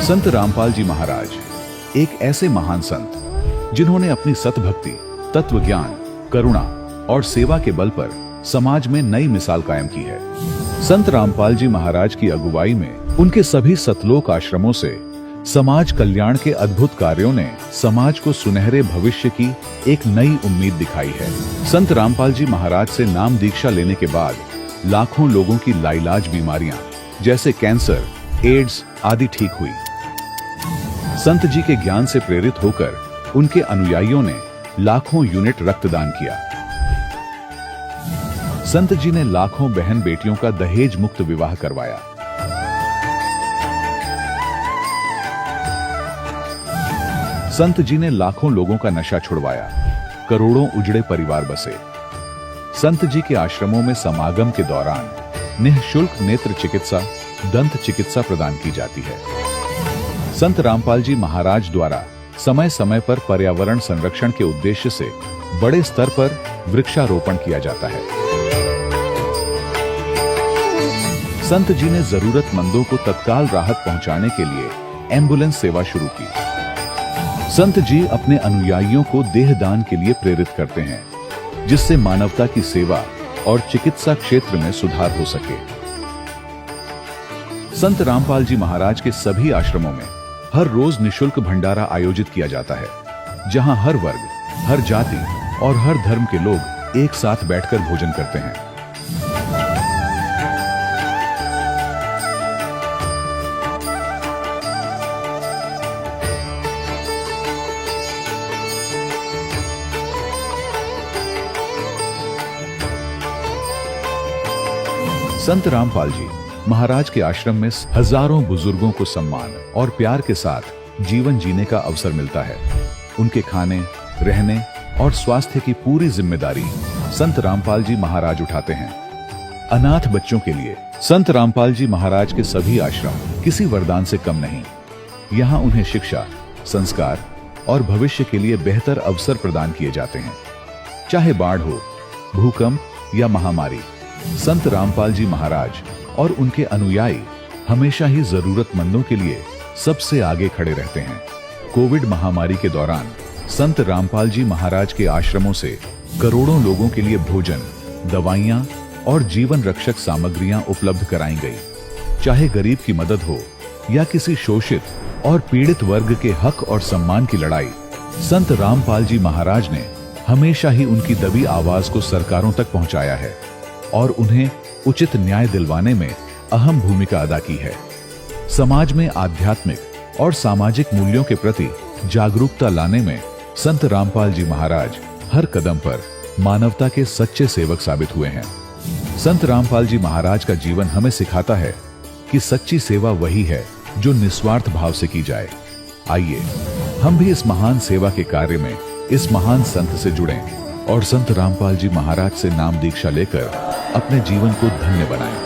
संत रामपाल जी महाराज एक ऐसे महान संत जिन्होंने अपनी सतभक्ति, तत्व ज्ञान, करुणा और सेवा के बल पर समाज में नई मिसाल कायम की है। संत रामपाल जी महाराज की अगुवाई में उनके सभी सतलोक आश्रमों से समाज कल्याण के अद्भुत कार्यों ने समाज को सुनहरे भविष्य की एक नई उम्मीद दिखाई है। संत रामपाल जी महाराज से नाम दीक्षा लेने के बाद लाखों लोगों की लाइलाज बीमारियां जैसे कैंसर, एड्स आदि ठीक हुई। संत जी के ज्ञान से प्रेरित होकर उनके अनुयायियों ने लाखों यूनिट रक्तदान किया। संत जी ने लाखों बहन बेटियों का दहेज मुक्त विवाह करवाया। संत जी ने लाखों लोगों का नशा छुड़वाया, करोड़ों उजड़े परिवार बसे। संत जी के आश्रमों में समागम के दौरान निःशुल्क नेत्र चिकित्सा, दंत चिकित्सा प्रदान की जाती है। संत रामपाल जी महाराज द्वारा समय समय पर पर्यावरण संरक्षण के उद्देश्य से बड़े स्तर पर वृक्षारोपण किया जाता है। संत जी ने जरूरतमंदों को तत्काल राहत पहुंचाने के लिए एम्बुलेंस सेवा शुरू की। संत जी अपने अनुयायियों को देहदान के लिए प्रेरित करते हैं, जिससे मानवता की सेवा और चिकित्सा क्षेत्र में सुधार हो सके। संत रामपाल जी महाराज के सभी आश्रमों में हर रोज निःशुल्क भंडारा आयोजित किया जाता है, जहां हर वर्ग, हर जाति और हर धर्म के लोग एक साथ बैठकर भोजन करते हैं। संत रामपाल जी महाराज के आश्रम में हजारों बुजुर्गों को सम्मान और प्यार के साथ जीवन जीने का अवसर मिलता है। उनके खाने, रहने और स्वास्थ्य की पूरी जिम्मेदारी संत रामपाल जी महाराज उठाते हैं। अनाथ बच्चों के लिए संत रामपाल जी महाराज के सभी आश्रम किसी वरदान से कम नहीं। यहाँ उन्हें शिक्षा, संस्कार और भविष्य के लिए बेहतर अवसर प्रदान किए जाते हैं। चाहे बाढ़ हो, भूकंप या महामारी, संत रामपाल जी महाराज और उनके अनुयायी हमेशा ही जरूरतमंदों के लिए सबसे आगे खड़े रहते हैं। कोविड महामारी के दौरान संत रामपाल जी महाराज के आश्रमों से करोड़ों लोगों के लिए भोजन, दवाइयां और जीवन रक्षक सामग्रियां उपलब्ध कराई गई। चाहे गरीब की मदद हो या किसी शोषित और पीड़ित वर्ग के हक और सम्मान की लड़ाई, संत रामपाल जी महाराज ने हमेशा ही उनकी दबी आवाज को सरकारों तक पहुंचाया है और उन्हें उचित न्याय दिलवाने में अहम भूमिका अदा की है। समाज में आध्यात्मिक और सामाजिक मूल्यों के प्रति जागरूकता लाने में संत रामपाल जी महाराज हर कदम पर मानवता के सच्चे सेवक साबित हुए हैं। संत रामपाल जी महाराज का जीवन हमें सिखाता है कि सच्ची सेवा वही है जो निस्वार्थ भाव से की जाए। आइए हम भी इस महान सेवा के कार्य में इस महान संत से जुड़ें और संत रामपाल जी महाराज से नाम दीक्षा लेकर अपने जीवन को धन्य बनाएं।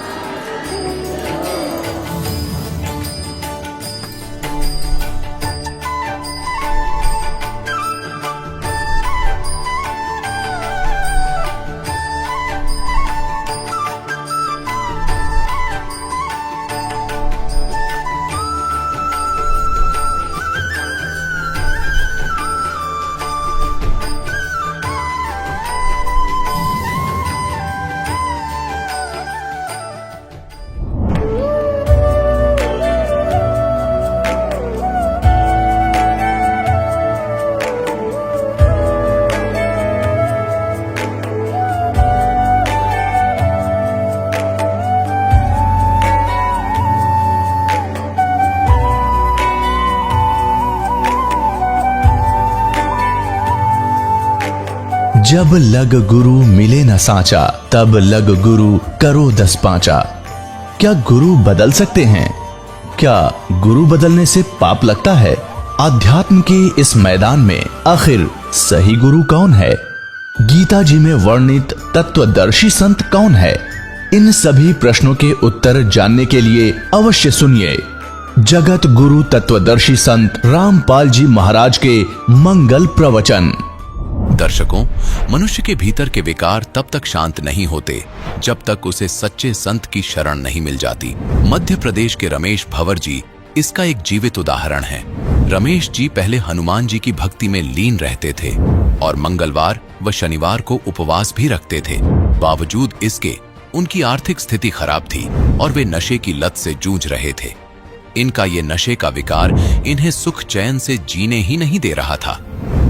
जब लग गुरु मिले न साचा, तब लग गुरु करो 10 पांचा। क्या गुरु बदल सकते हैं? क्या गुरु बदलने से पाप लगता है? आध्यात्म के इस मैदान में आखिर सही गुरु कौन है? गीता जी में वर्णित तत्वदर्शी संत कौन है? इन सभी प्रश्नों के उत्तर जानने के लिए अवश्य सुनिए जगत गुरु तत्वदर्शी संत रामपाल जी महाराज के मंगल प्रवचन। दर्शकों, मनुष्य के भीतर के विकार तब तक शांत नहीं होते जब तक उसे सच्चे संत की शरण नहीं मिल जाती। मध्य प्रदेश के रमेश भंवर जी इसका एक जीवित उदाहरण है। रमेश जी पहले हनुमान जी की भक्ति में लीन रहते थे और मंगलवार व शनिवार को उपवास भी रखते थे। बावजूद इसके उनकी आर्थिक स्थिति खराब थी और वे नशे की लत से जूझ रहे थे। इनका ये नशे का विकार इन्हें सुख चैन से जीने ही नहीं दे रहा था।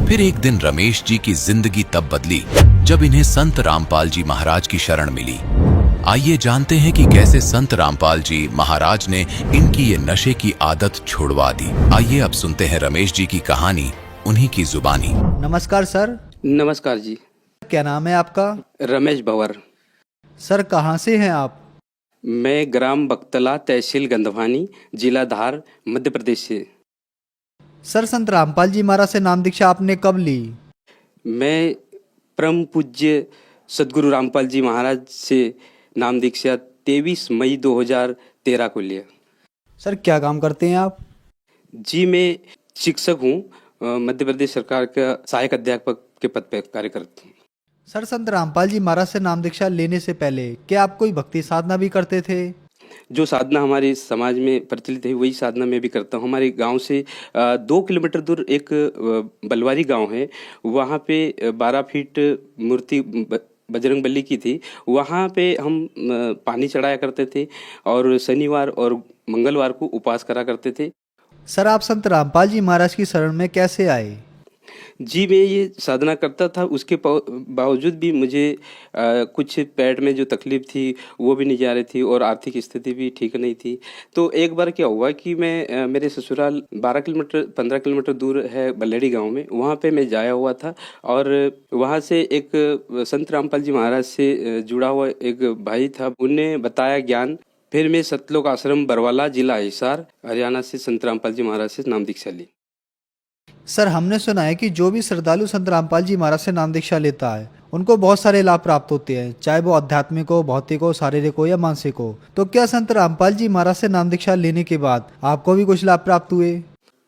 फिर एक दिन रमेश जी की जिंदगी तब बदली जब इन्हें संत रामपाल जी महाराज की शरण मिली। आइए जानते हैं कि कैसे संत रामपाल जी महाराज ने इनकी ये नशे की आदत छुड़वा दी। आइए अब सुनते हैं रमेश जी की कहानी उन्हीं की जुबानी। नमस्कार सर। नमस्कार जी। क्या नाम है आपका? रमेश भंवर। सर कहाँ से हैं आप? मैं ग्राम बख्तला, तहसील गंधवानी, जिला धार, मध्य प्रदेश से। सर संत रामपाल जी महाराज से नाम दीक्षा आपने कब ली? मैं परम पूज्य सदगुरु रामपाल जी महाराज से नाम दीक्षा 23 मई 2013 को लिया। सर क्या काम करते हैं आप? जी मैं शिक्षक हूँ, मध्य प्रदेश सरकार का सहायक अध्यापक के पद पर कार्य करता हूँ। सर संत रामपाल जी महाराज से नाम दीक्षा लेने से पहले क्या आप कोई भक्ति साधना भी करते थे? जो साधना हमारे समाज में प्रचलित है वही साधना मैं भी करता हूँ। हमारे गांव से 2 किलोमीटर दूर एक बलवारी गांव है, वहाँ पे 12 फीट मूर्ति बजरंग बली की थी। वहाँ पे हम पानी चढ़ाया करते थे और शनिवार और मंगलवार को उपवास करा करते थे। सर आप संत रामपाल जी महाराज की शरण में कैसे आए? जी मैं ये साधना करता था, उसके बावजूद भी मुझे कुछ पेट में जो तकलीफ थी वो भी नहीं जा रही थी और आर्थिक स्थिति भी ठीक नहीं थी। तो एक बार क्या हुआ कि मैं मेरे ससुराल 15 किलोमीटर दूर है बल्लेड़ी गांव में, वहाँ पे मैं जाया हुआ था और वहाँ से एक संत रामपाल जी महाराज से जुड़ा हुआ एक भाई था, उनने बताया ज्ञान। फिर मैं सतलोक आश्रम बरवाला, जिला हिसार, हरियाणा से संत रामपाल जी महाराज से नाम दीक्षा ली। सर हमने सुना है कि जो भी श्रद्धालु संत रामपाल जी महाराज से नाम दीक्षा लेता है उनको बहुत सारे लाभ प्राप्त होते हैं, चाहे वो आध्यात्मिक हो, भौतिक हो, शारीरिक हो या मानसिक हो। तो क्या संत रामपाल जी महाराज से नाम दीक्षा लेने के बाद आपको भी कुछ लाभ प्राप्त हुए?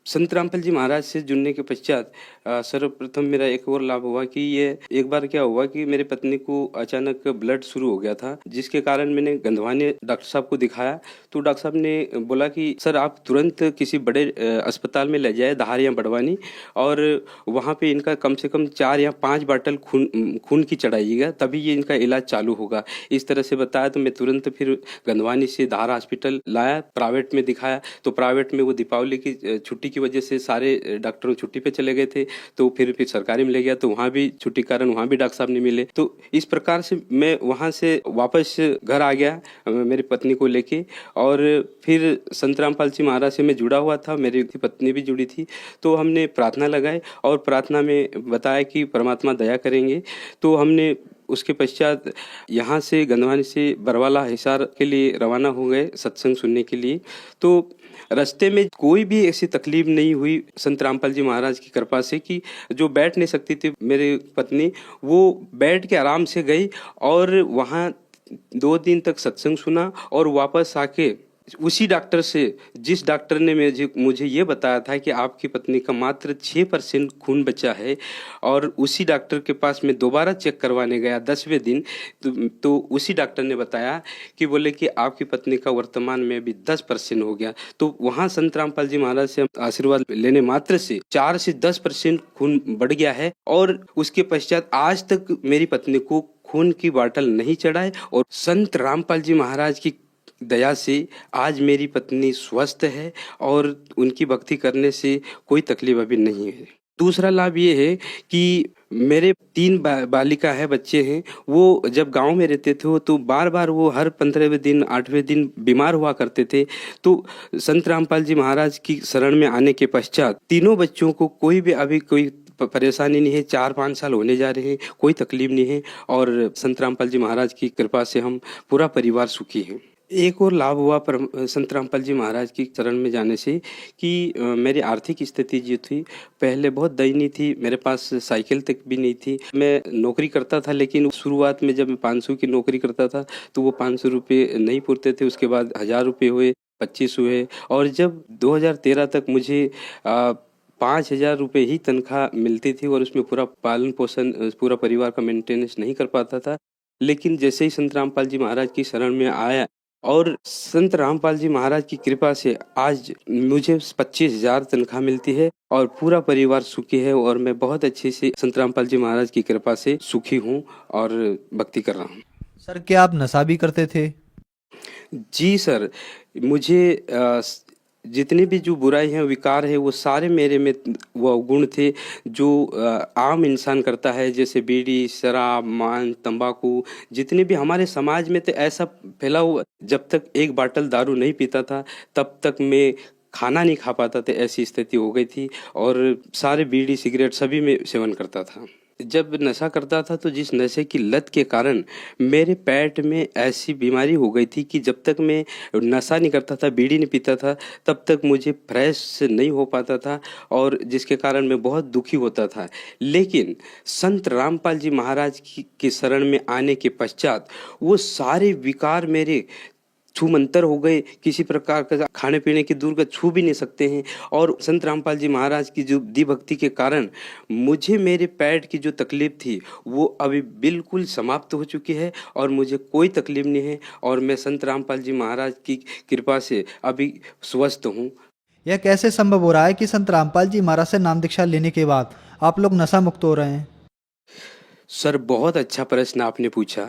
संत रामपाल जी महाराज से जुड़ने के पश्चात सर्वप्रथम मेरा एक और लाभ हुआ कि ये एक बार क्या हुआ कि मेरी पत्नी को अचानक ब्लड शुरू हो गया था, जिसके कारण मैंने गंधवानी डॉक्टर साहब को दिखाया। तो डॉक्टर साहब ने बोला कि सर आप तुरंत किसी बड़े अस्पताल में ले जाए, धार या बड़वानी, और वहाँ पे इनका कम से कम 4 या 5 बाटल खून की चढ़ाइएगा, तभी ये इनका इलाज चालू होगा। इस तरह से बताया तो मैं तुरंत फिर गंधवानी से धार हॉस्पिटल लाया, प्राइवेट में दिखाया। तो प्राइवेट में वो दीपावली की छुट्टी की वजह से सारे डॉक्टर छुट्टी पे चले गए थे, तो फिर सरकारी में ले गया तो वहाँ भी छुट्टी कारण वहाँ भी डॉक्टर साहब नहीं मिले। तो इस प्रकार से मैं वहाँ से वापस घर आ गया मेरी पत्नी को लेके, और फिर संत रामपाल जी महाराज से मैं जुड़ा हुआ था, मेरी पत्नी भी जुड़ी थी। तो हमने प्रार्थना लगाई और प्रार्थना में बताया कि परमात्मा दया करेंगे। तो हमने उसके पश्चात यहाँ से गंधवानी से बरवाला हिसार के लिए रवाना हो गए सत्संग सुनने के लिए। तो रास्ते में कोई भी ऐसी तकलीफ नहीं हुई संत रामपाल जी महाराज की कृपा से, कि जो बैठ नहीं सकती थी मेरी पत्नी वो बैठ के आराम से गई और वहाँ 2 दिन तक सत्संग सुना और वापस आके उसी डॉक्टर से, जिस डॉक्टर ने मुझे ये बताया था कि आपकी पत्नी का मात्र 6% खून बचा है, और उसी डॉक्टर के पास मैं दोबारा चेक करवाने गया 10वें दिन। तो उसी डॉक्टर ने बताया कि बोले कि आपकी पत्नी का वर्तमान में भी 10% हो गया। तो वहाँ संत रामपाल जी महाराज से आशीर्वाद लेने मात्र से 4 से 10% खून बढ़ गया है, और उसके पश्चात आज तक मेरी पत्नी को खून की बाटल नहीं चढ़ाए, और संत रामपाल जी महाराज की दया से आज मेरी पत्नी स्वस्थ है और उनकी भक्ति करने से कोई तकलीफ अभी नहीं है। दूसरा लाभ ये है कि मेरे 3 बालिका है, बच्चे हैं। वो जब गांव में रहते थे तो बार बार वो हर 15वें दिन 8वें दिन बीमार हुआ करते थे। तो संत रामपाल जी महाराज की शरण में आने के पश्चात तीनों बच्चों को कोई भी अभी कोई परेशानी नहीं है, 4-5 साल होने जा रहे हैं, कोई तकलीफ नहीं है, और संत रामपाल जी महाराज की कृपा से हम पूरा परिवार सुखी हैं। एक और लाभ हुआ संत रामपाल जी महाराज की शरण में जाने से कि मेरी आर्थिक स्थिति जो थी पहले बहुत दयनीय थी, मेरे पास साइकिल तक भी नहीं थी। मैं नौकरी करता था, लेकिन शुरुआत में जब मैं 500 की नौकरी करता था तो वो 500 रुपये नहीं पूरते थे, उसके बाद 1000 रुपये हुए, 25 हुए, और जब 2013 तक मुझे 5000 रुपये ही तनख्वाह मिलती थी और उसमें पूरा पालन पोषण, पूरा परिवार का मेंटेनेंस नहीं कर पाता था। लेकिन जैसे ही संत रामपाल जी महाराज की शरण में आया और संत रामपाल जी महाराज की कृपा से आज मुझे 25,000 तनख्वाह मिलती है और पूरा परिवार सुखी है और मैं बहुत अच्छे से संत रामपाल जी महाराज की कृपा से सुखी हूँ और भक्ति कर रहा हूँ। सर क्या आप नशा भी करते थे? जी सर, मुझे जितनी भी जो बुराई है विकार है वो सारे मेरे में वो गुण थे जो आम इंसान करता है, जैसे बीड़ी, शराब, मांस, तंबाकू, जितने भी हमारे समाज में तो ऐसा फैला हुआ। जब तक एक बाटल दारू नहीं पीता था तब तक मैं खाना नहीं खा पाता था, ऐसी स्थिति हो गई थी और सारे बीड़ी सिगरेट सभी में सेवन करता था। जब नशा करता था तो जिस नशे की लत के कारण मेरे पेट में ऐसी बीमारी हो गई थी कि जब तक मैं नशा नहीं करता था, बीड़ी नहीं पीता था, तब तक मुझे फ्रेश नहीं हो पाता था और जिसके कारण मैं बहुत दुखी होता था। लेकिन संत रामपाल जी महाराज की शरण में आने के पश्चात वो सारे विकार मेरे छूमंतर हो गए, किसी प्रकार का खाने पीने की दूर का छू भी नहीं सकते हैं। और संत रामपाल जी महाराज की जो दी भक्ति के कारण मुझे मेरे पेट की जो तकलीफ थी वो अभी बिल्कुल समाप्त हो चुकी है और मुझे कोई तकलीफ नहीं है और मैं संत रामपाल जी महाराज की कृपा से अभी स्वस्थ हूँ। यह कैसे संभव हो रहा है कि संत रामपाल जी महाराज से नाम दीक्षा लेने के बाद आप लोग नशा मुक्त हो रहे हैं? सर बहुत अच्छा प्रश्न आपने पूछा।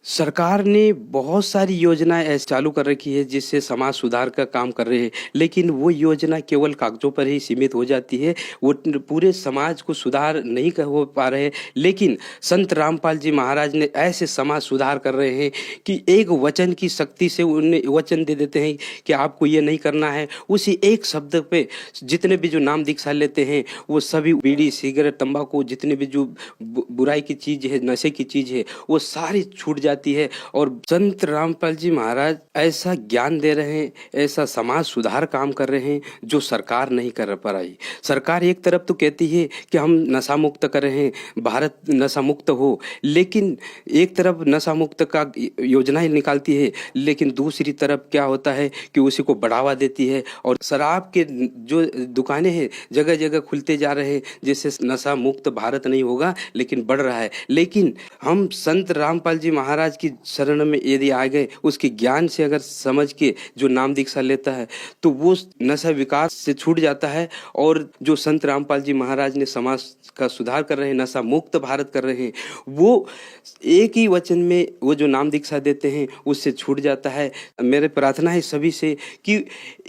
सरकार ने बहुत सारी योजनाएं ऐसे चालू कर रखी है जिससे समाज सुधार का काम कर रहे हैं, लेकिन वो योजना केवल कागजों पर ही सीमित हो जाती है, वो पूरे समाज को सुधार नहीं हो पा रहे। लेकिन संत रामपाल जी महाराज ने ऐसे समाज सुधार कर रहे हैं कि एक वचन की शक्ति से उन्हें वचन दे देते हैं कि आपको ये नहीं करना है। उसी एक शब्द पे जितने भी जो नाम दीक्षा लेते हैं वो सभी बीड़ी, सिगरेट, तंबाकू, जितने भी जो बुराई की चीज़ है, नशे की चीज़ है, वो सारी छूट जाती है। और संत रामपाल जी महाराज ऐसा ज्ञान दे रहे हैं, ऐसा समाज सुधार काम कर रहे हैं जो सरकार नहीं कर पा रही। सरकार एक तरफ तो कहती है कि हम नशा मुक्त कर रहे हैं, भारत नशा मुक्त हो, लेकिन एक तरफ नशा मुक्त का योजनाएं निकालती है, लेकिन दूसरी तरफ क्या होता है कि उसी को बढ़ावा देती है और शराब के जो दुकानें हैं जगह जगह खुलते जा रहे हैं, जिससे नशा मुक्त भारत नहीं होगा लेकिन बढ़ रहा है। लेकिन हम संत रामपाल जी महाराज की शरण में यदि आ गए, उसके ज्ञान से अगर समझ के जो नाम दीक्षा लेता है तो वो नशा विकास से छूट जाता है और जो संत रामपाल जी महाराज ने समाज का सुधार कर रहे हैं, नशा मुक्त भारत कर रहे हैं, वो एक ही वचन में वो जो नाम दीक्षा देते हैं उससे छूट जाता है। मेरे प्रार्थना है सभी से कि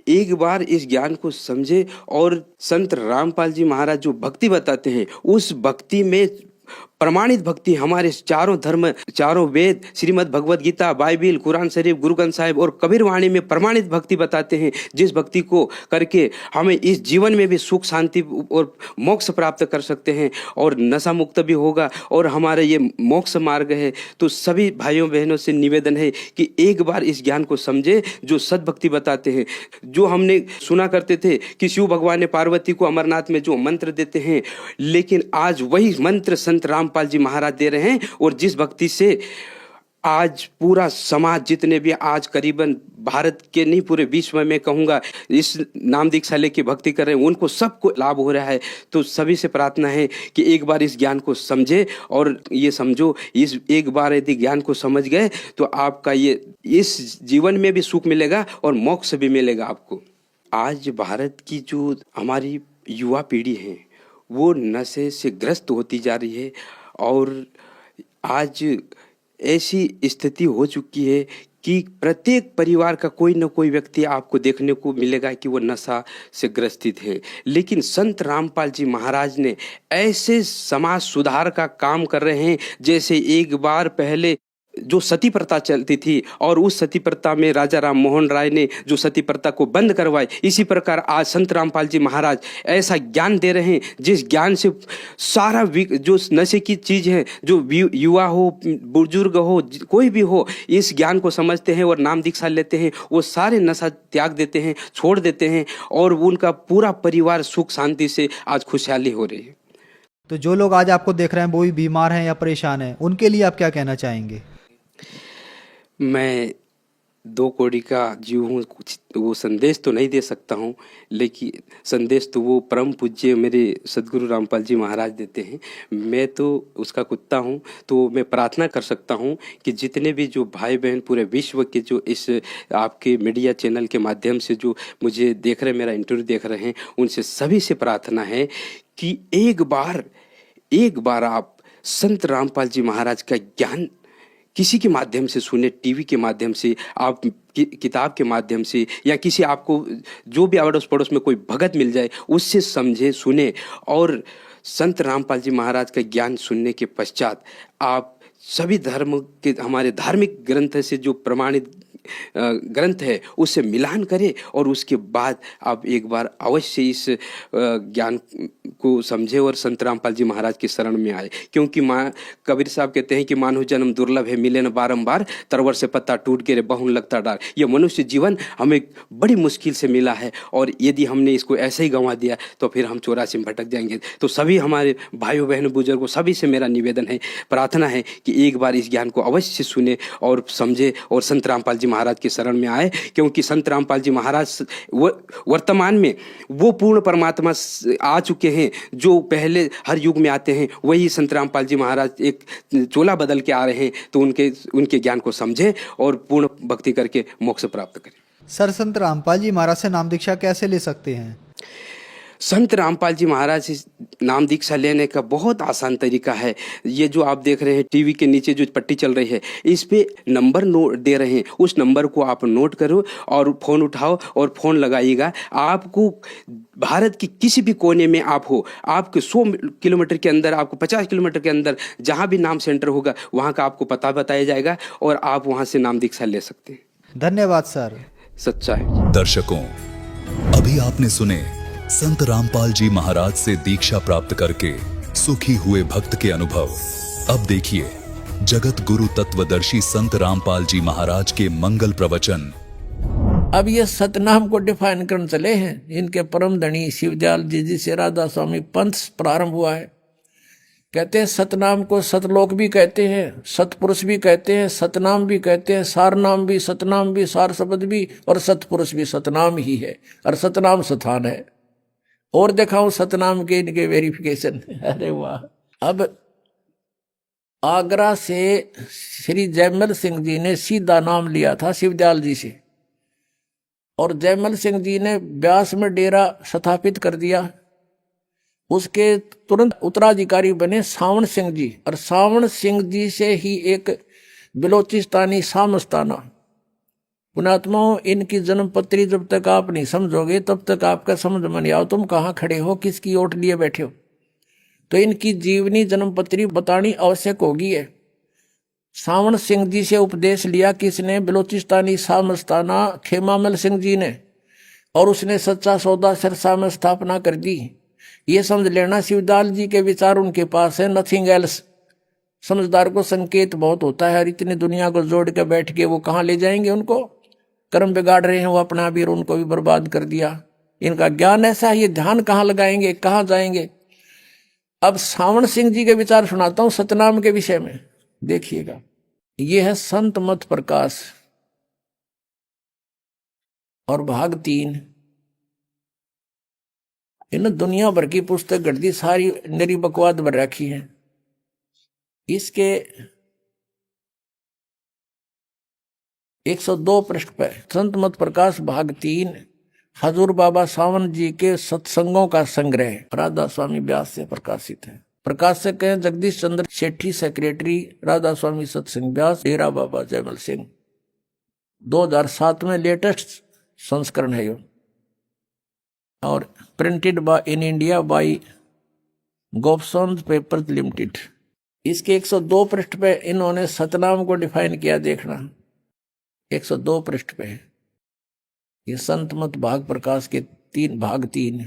एक बार इस ज्ञान को समझे और संत रामपाल जी महाराज जो भक्ति बताते हैं उस भक्ति में प्रमाणित भक्ति, हमारे चारों धर्म, चारों वेद, श्रीमद् भगवद गीता, बाइबिल, कुरान शरीफ, गुरु ग्रंथ साहिब और कबीर वाणी में प्रमाणित भक्ति बताते हैं, जिस भक्ति को करके हमें इस जीवन में भी सुख, शांति और मोक्ष प्राप्त कर सकते हैं और नशा मुक्त भी होगा और हमारे ये मोक्ष मार्ग है। तो सभी भाइयों बहनों से निवेदन है कि एक बार इस ज्ञान को समझे जो सद्भक्ति बताते हैं। जो हमने सुना करते थे कि शिव भगवान ने पार्वती को अमरनाथ में जो मंत्र देते हैं, लेकिन आज वही मंत्र संत रामपाल जी महाराज दे रहे हैं और जिस भक्ति से आज पूरा समाज, जितने भी आज करीबन भारत के नहीं पूरे विश्व में कहूँगा इस नाम दीक्षा लेके भक्ति कर रहे हैं, उनको सबको लाभ हो रहा है। तो सभी से प्रार्थना है कि एक बार इस ज्ञान को समझे और ये समझो, इस एक बार यदि ज्ञान को समझ गए तो आपका ये इस जीवन में भी सुख मिलेगा और मोक्ष भी मिलेगा आपको। आज भारत की जो हमारी युवा पीढ़ी है वो नशे से ग्रस्त होती जा रही है और आज ऐसी स्थिति हो चुकी है कि प्रत्येक परिवार का कोई न कोई व्यक्ति आपको देखने को मिलेगा कि वो नशा से ग्रसित है। लेकिन संत रामपाल जी महाराज ने ऐसे समाज सुधार का काम कर रहे हैं जैसे एक बार पहले जो सती प्रथा चलती थी और उस सती प्रथा में राजा राम मोहन राय ने जो सती प्रथा को बंद करवाई, इसी प्रकार आज संत रामपाल जी महाराज ऐसा ज्ञान दे रहे हैं जिस ज्ञान से सारा जो नशे की चीज़ है, जो युवा हो, बुजुर्ग हो, कोई भी हो, इस ज्ञान को समझते हैं और नाम दीक्षा लेते हैं, वो सारे नशा त्याग देते हैं, छोड़ देते हैं और उनका पूरा परिवार सुख शांति से आज खुशहाली हो रही है। तो जो लोग आज आपको देख रहे हैं वो भी बीमार हैं या परेशान हैं, उनके लिए आप क्या कहना चाहेंगे? मैं दो कौड़ी का जीव हूँ, कुछ वो संदेश तो नहीं दे सकता हूँ, लेकिन संदेश तो वो परम पूज्य मेरे सदगुरु रामपाल जी महाराज देते हैं। मैं तो उसका कुत्ता हूँ। तो मैं प्रार्थना कर सकता हूँ कि जितने भी जो भाई बहन पूरे विश्व के जो इस आपके मीडिया चैनल के माध्यम से जो मुझे देख रहे, मेरा इंटरव्यू देख रहे हैं, उनसे सभी से प्रार्थना है कि एक बार आप संत रामपाल जी महाराज का ज्ञान किसी के माध्यम से सुने, टीवी के माध्यम से, आप किताब के माध्यम से, या किसी आपको जो भी अड़ोस पड़ोस में कोई भगत मिल जाए उससे समझे, सुने। और संत रामपाल जी महाराज का ज्ञान सुनने के पश्चात आप सभी धर्म के, हमारे धार्मिक ग्रंथ से जो प्रमाणित ग्रंथ है उससे मिलान करें, और उसके बाद आप एक बार अवश्य इस ज्ञान को समझे और संत रामपाल जी महाराज की शरण में आए। क्योंकि माँ कबीर साहब कहते हैं कि मानव जन्म दुर्लभ है, मिले न बारंबार, तरवर से पत्ता टूट गिरे बहुन लगता डार। ये मनुष्य जीवन हमें बड़ी मुश्किल से मिला है, और यदि हमने इसको ऐसे ही गंवा दिया तो फिर हम 84 में भटक जाएंगे। तो सभी हमारे भाइयों बहनों बुजुर्गों सभी से मेरा निवेदन है, प्रार्थना है कि एक बार इस ज्ञान को अवश्य सुने और समझे और संत रामपाल जी महाराज की शरण में आए। क्योंकि संत रामपाल जी महाराज वर्तमान में वो पूर्ण परमात्मा आ चुके हैं जो पहले हर युग में आते हैं, वही संत रामपाल जी महाराज एक चोला बदल के आ रहे हैं। तो उनके ज्ञान को समझे और पूर्ण भक्ति करके मोक्ष प्राप्त करें। सर, संत रामपाल जी महाराज से नाम दीक्षा कैसे ले सकते हैं? संत रामपाल जी महाराज से नाम दीक्षा लेने का बहुत आसान तरीका है। ये जो आप देख रहे हैं टीवी के नीचे जो पट्टी चल रही है, इस पे नंबर नोट दे रहे हैं, उस नंबर को आप नोट करो और फ़ोन उठाओ और फ़ोन लगाइएगा। आपको भारत की किसी भी कोने में आप हो, आपके 100 किलोमीटर के अंदर, आपको 50 किलोमीटर के अंदर जहाँ भी नाम सेंटर होगा वहाँ का आपको पता बताया जाएगा और आप वहाँ से नाम दीक्षा ले सकते हैं। धन्यवाद सर। सच्चा है। दर्शकों, अभी आपने सुने संत रामपाल जी महाराज से दीक्षा प्राप्त करके सुखी हुए भक्त के अनुभव। अब देखिए जगत गुरु तत्वदर्शी संत रामपाल जी महाराज के मंगल प्रवचन। अब ये सतनाम को डिफाइन करने चले हैं। इनके परम धनी शिवदयाल जी से राधा स्वामी पंथ प्रारंभ हुआ है। कहते हैं सतनाम को सतलोक भी कहते हैं, सतपुरुष भी कहते हैं, सतनाम भी कहते हैं, सार नाम भी, सतनाम भी, सार शब्द भी, और सतपुरुष भी सतनाम ही है, और सतनाम स्थान है। और दिखाऊं सतनाम के इनके वेरिफिकेशन। अरे वाह। अब आगरा से श्री जयमल सिंह जी ने सीधा नाम लिया था शिवदयाल जी से, और जयमल सिंह जी ने ब्यास में डेरा स्थापित कर दिया। उसके तुरंत उत्तराधिकारी बने सावन सिंह जी, और सावन सिंह जी से ही एक बिलोचिस्तानी सामस्ताना। पुणात्माओं, इनकी जन्मपत्री जब तक आप नहीं समझोगे तब तक आपका समझ में नहीं आओ तुम कहाँ खड़े हो, किसकी ओट लिए बैठे हो। तो इनकी जीवनी जन्मपत्री बतानी आवश्यक होगी है। सावन सिंह जी से उपदेश लिया किसने? बिलोचिस्तानी सामस्ताना खेमामल सिंह जी ने, और उसने सच्चा सौदा सिरसा में स्थापना कर दी। ये समझ लेना शिवदयाल जी के विचार उनके पास है, नथिंग एल्स। समझदार को संकेत बहुत होता है, और इतनी दुनिया को जोड़ के बैठ के वो कहाँ ले जाएंगे? उनको कर्म बिगाड़ रहे हैं वो अपना भी, और उनको भी बर्बाद कर दिया। इनका ज्ञान ऐसा है, ये ध्यान कहाँ लगाएंगे, कहाँ जाएंगे? अब सावन सिंह जी के विचार सुनाता हूं सतनाम के विषय में, देखिएगा। ये है संत मत प्रकाश और भाग 3। इन दुनिया भर की पुस्तक गर्दी सारी निरी बकवाद भर रखी है। इसके 102 पृष्ठ पर संत मत प्रकाश भाग 3 हजूर बाबा सावन जी के सत्संगों का संग्रह राधा स्वामी व्यास से प्रकाशित है। प्रकाशक हैं जगदीश चंद्र सेठी, सेक्रेटरी राधा स्वामी सत्संग व्यास, डेरा बाबा जयमल सिंह। 2007 में लेटेस्ट संस्करण है यो, और printed in India by Gopsons papers limited. इसके 102 पृष्ठ पे इन्होंने सतनाम को डिफाइन किया, देखना 102 पृष्ठ पे है। ये संत मत भाग प्रकाश के भाग 3।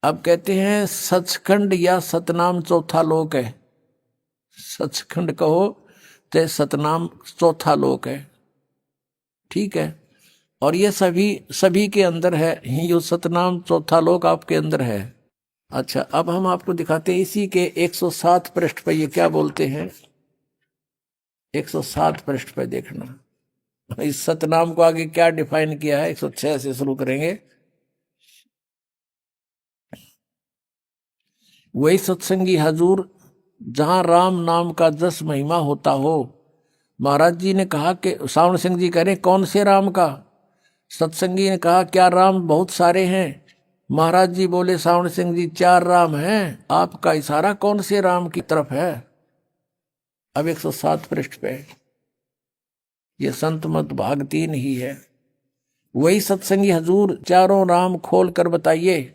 अब कहते हैं सचखंड या सतनाम चौथा लोक है। सचखंड कहो तो सतनाम चौथा लोक है, ठीक है। और ये सभी के अंदर है, ये सतनाम चौथा लोक आपके अंदर है। अच्छा, अब हम आपको दिखाते हैं इसी के 107 पृष्ठ पर ये क्या बोलते हैं। 107 पृष्ठ पर देखना, इस सतनाम को आगे क्या डिफाइन किया है 106 से शुरू करेंगे। वही सत्संगी हजूर जहां राम नाम का जस महिमा होता हो। महाराज जी ने कहा कि सावण सिंह जी कह रहे कौन से राम का? सत्संगी ने कहा क्या राम बहुत सारे हैं? महाराज जी बोले सावण सिंह जी 4 राम हैं, आपका इशारा कौन से राम की तरफ है? अब 107 पृष्ठ पे ये संत मत भाग 3 ही है। वही सत्संगी हजूर चारों राम खोल कर बताइए।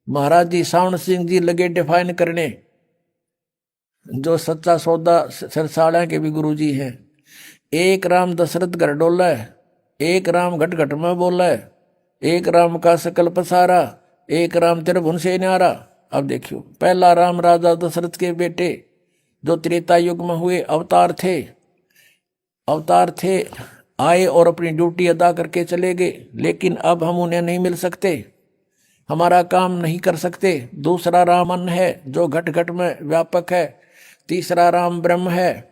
महाराज जी सावण सिंह जी लगे डिफाइन करने, जो सच्चा सौदा सिरसाड़ा के भी गुरु जी हैं। एक राम दशरथ घर डोला है, एक राम घट घट में बोला है, एक राम का सकल पसारा, एक राम त्रिभुवन से न्यारा। अब देखियो, पहला राम राजा दशरथ के बेटे जो त्रेता युग में हुए अवतार थे, आए और अपनी ड्यूटी अदा करके चले गए, लेकिन अब हम उन्हें नहीं मिल सकते, हमारा काम नहीं कर सकते। दूसरा राम अन्न है जो घट घट में व्यापक है। तीसरा राम ब्रह्म है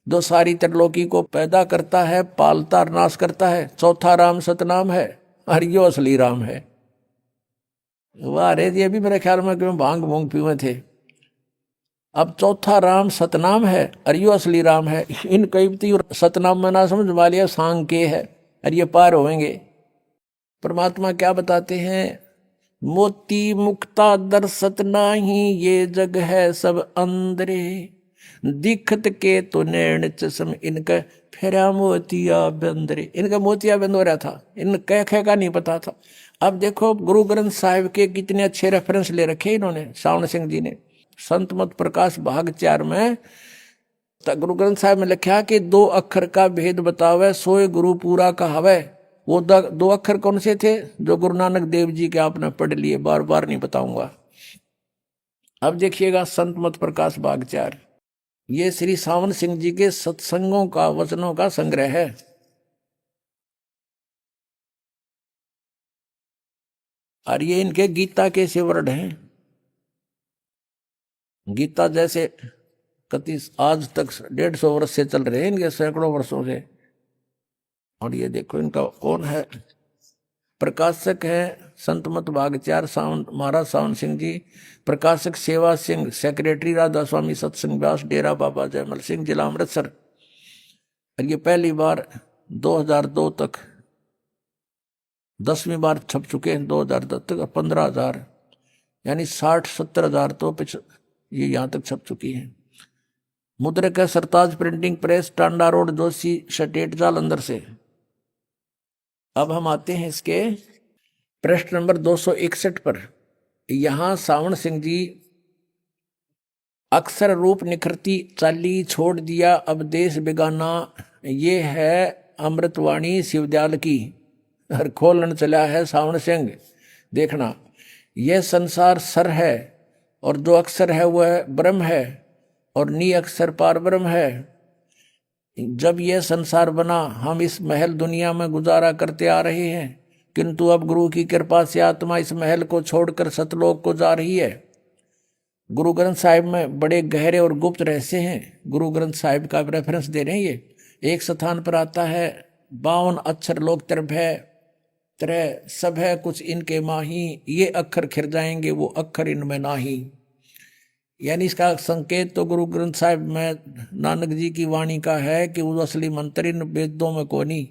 जो सारी त्रिलोकी को पैदा करता है, पालता और नाश करता है। चौथा राम सतनाम है और यो असली राम है। वाह रे, ये भी मेरे ख्याल में क्यों भांग भूंग पीवे थे। अब चौथा राम सतनाम है और यो असली राम है। इन कई सतनाम में ना समझ वालिया सांग के है और ये पार होंगे। परमात्मा क्या बताते हैं? मोती मुक्ता दर्शत नाही, ये जग है सब अंदरे, दिखत के तो नैन चश्म इनका फेरा मोतिया बंदरे। इनका मोतिया बंद हो रहा था, इन कह का नहीं पता था। अब देखो गुरु ग्रंथ साहिब के कितने अच्छे रेफरेंस ले रखे इन्होंने, सावण सिंह जी ने। संत मत प्रकाश भाग 4 में गुरु ग्रंथ साहिब में लिखा कि 2 अक्षर का भेद बतावे, सोए गुरु पूरा कहावे। वो 2 अक्षर कौन से थे? जो गुरु नानक देव जी के आपने पढ़ लिए, बार बार नहीं बताऊंगा। अब देखिएगा संत मत प्रकाश भाग 4, ये श्री सावन सिंह जी के सत्संगों का वचनों का संग्रह है। और ये इनके गीता के से वर्ड हैं। गीता जैसे कति आज तक 150 वर्ष से चल रहे हैं, इनके सैकड़ों वर्षों से। और ये देखो इनका कौन है? प्रकाशक है संत मत भाग 4 सावन महाराज सावन सिंह जी। प्रकाशक सेवा सिंह, सेक्रेटरी राधा स्वामी सत्संग व्यास, डेरा बाबा जयमल सिंह, जिला अमृतसर। और ये पहली बार 2002 तक 10वीं बार छप चुके हैं। 2010 तक 15,000 यानी 60-70 हजार तो ये यहाँ तक छप चुकी है। मुद्रक है Sartaj printing press, Tanda road, Joshi state, Jalandhar से। अब हम आते हैं इसके पृष्ठ नंबर 261 पर। यहां सावण सिंह जी अक्षर रूप निखरती चाली छोड़ दिया अब देश बेगाना, ये है अमृतवाणी शिवदयाल की। हर खोलन चला है सावण सिंह। देखना, यह संसार सर है और जो अक्षर है वह ब्रह्म है और नी अक्षर पार ब्रह्म है। जब यह संसार बना हम इस महल दुनिया में गुजारा करते आ रहे हैं, किंतु अब गुरु की कृपा से आत्मा इस महल को छोड़कर सतलोक को जा रही है। गुरु ग्रंथ साहिब में बड़े गहरे और गुप्त रहस्य हैं। गुरु ग्रंथ साहिब का रेफरेंस दे रहे हैं। ये एक स्थान पर आता है 52 अक्षर लोक तरह सब है कुछ इनके माही, ये अक्षर खिर जाएंगे वो अक्षर इनमें नाही। यानी इसका संकेत तो गुरु ग्रंथ साहिब में नानक जी की वाणी का है कि वो असली मंत्र इन वेदों में कोनी,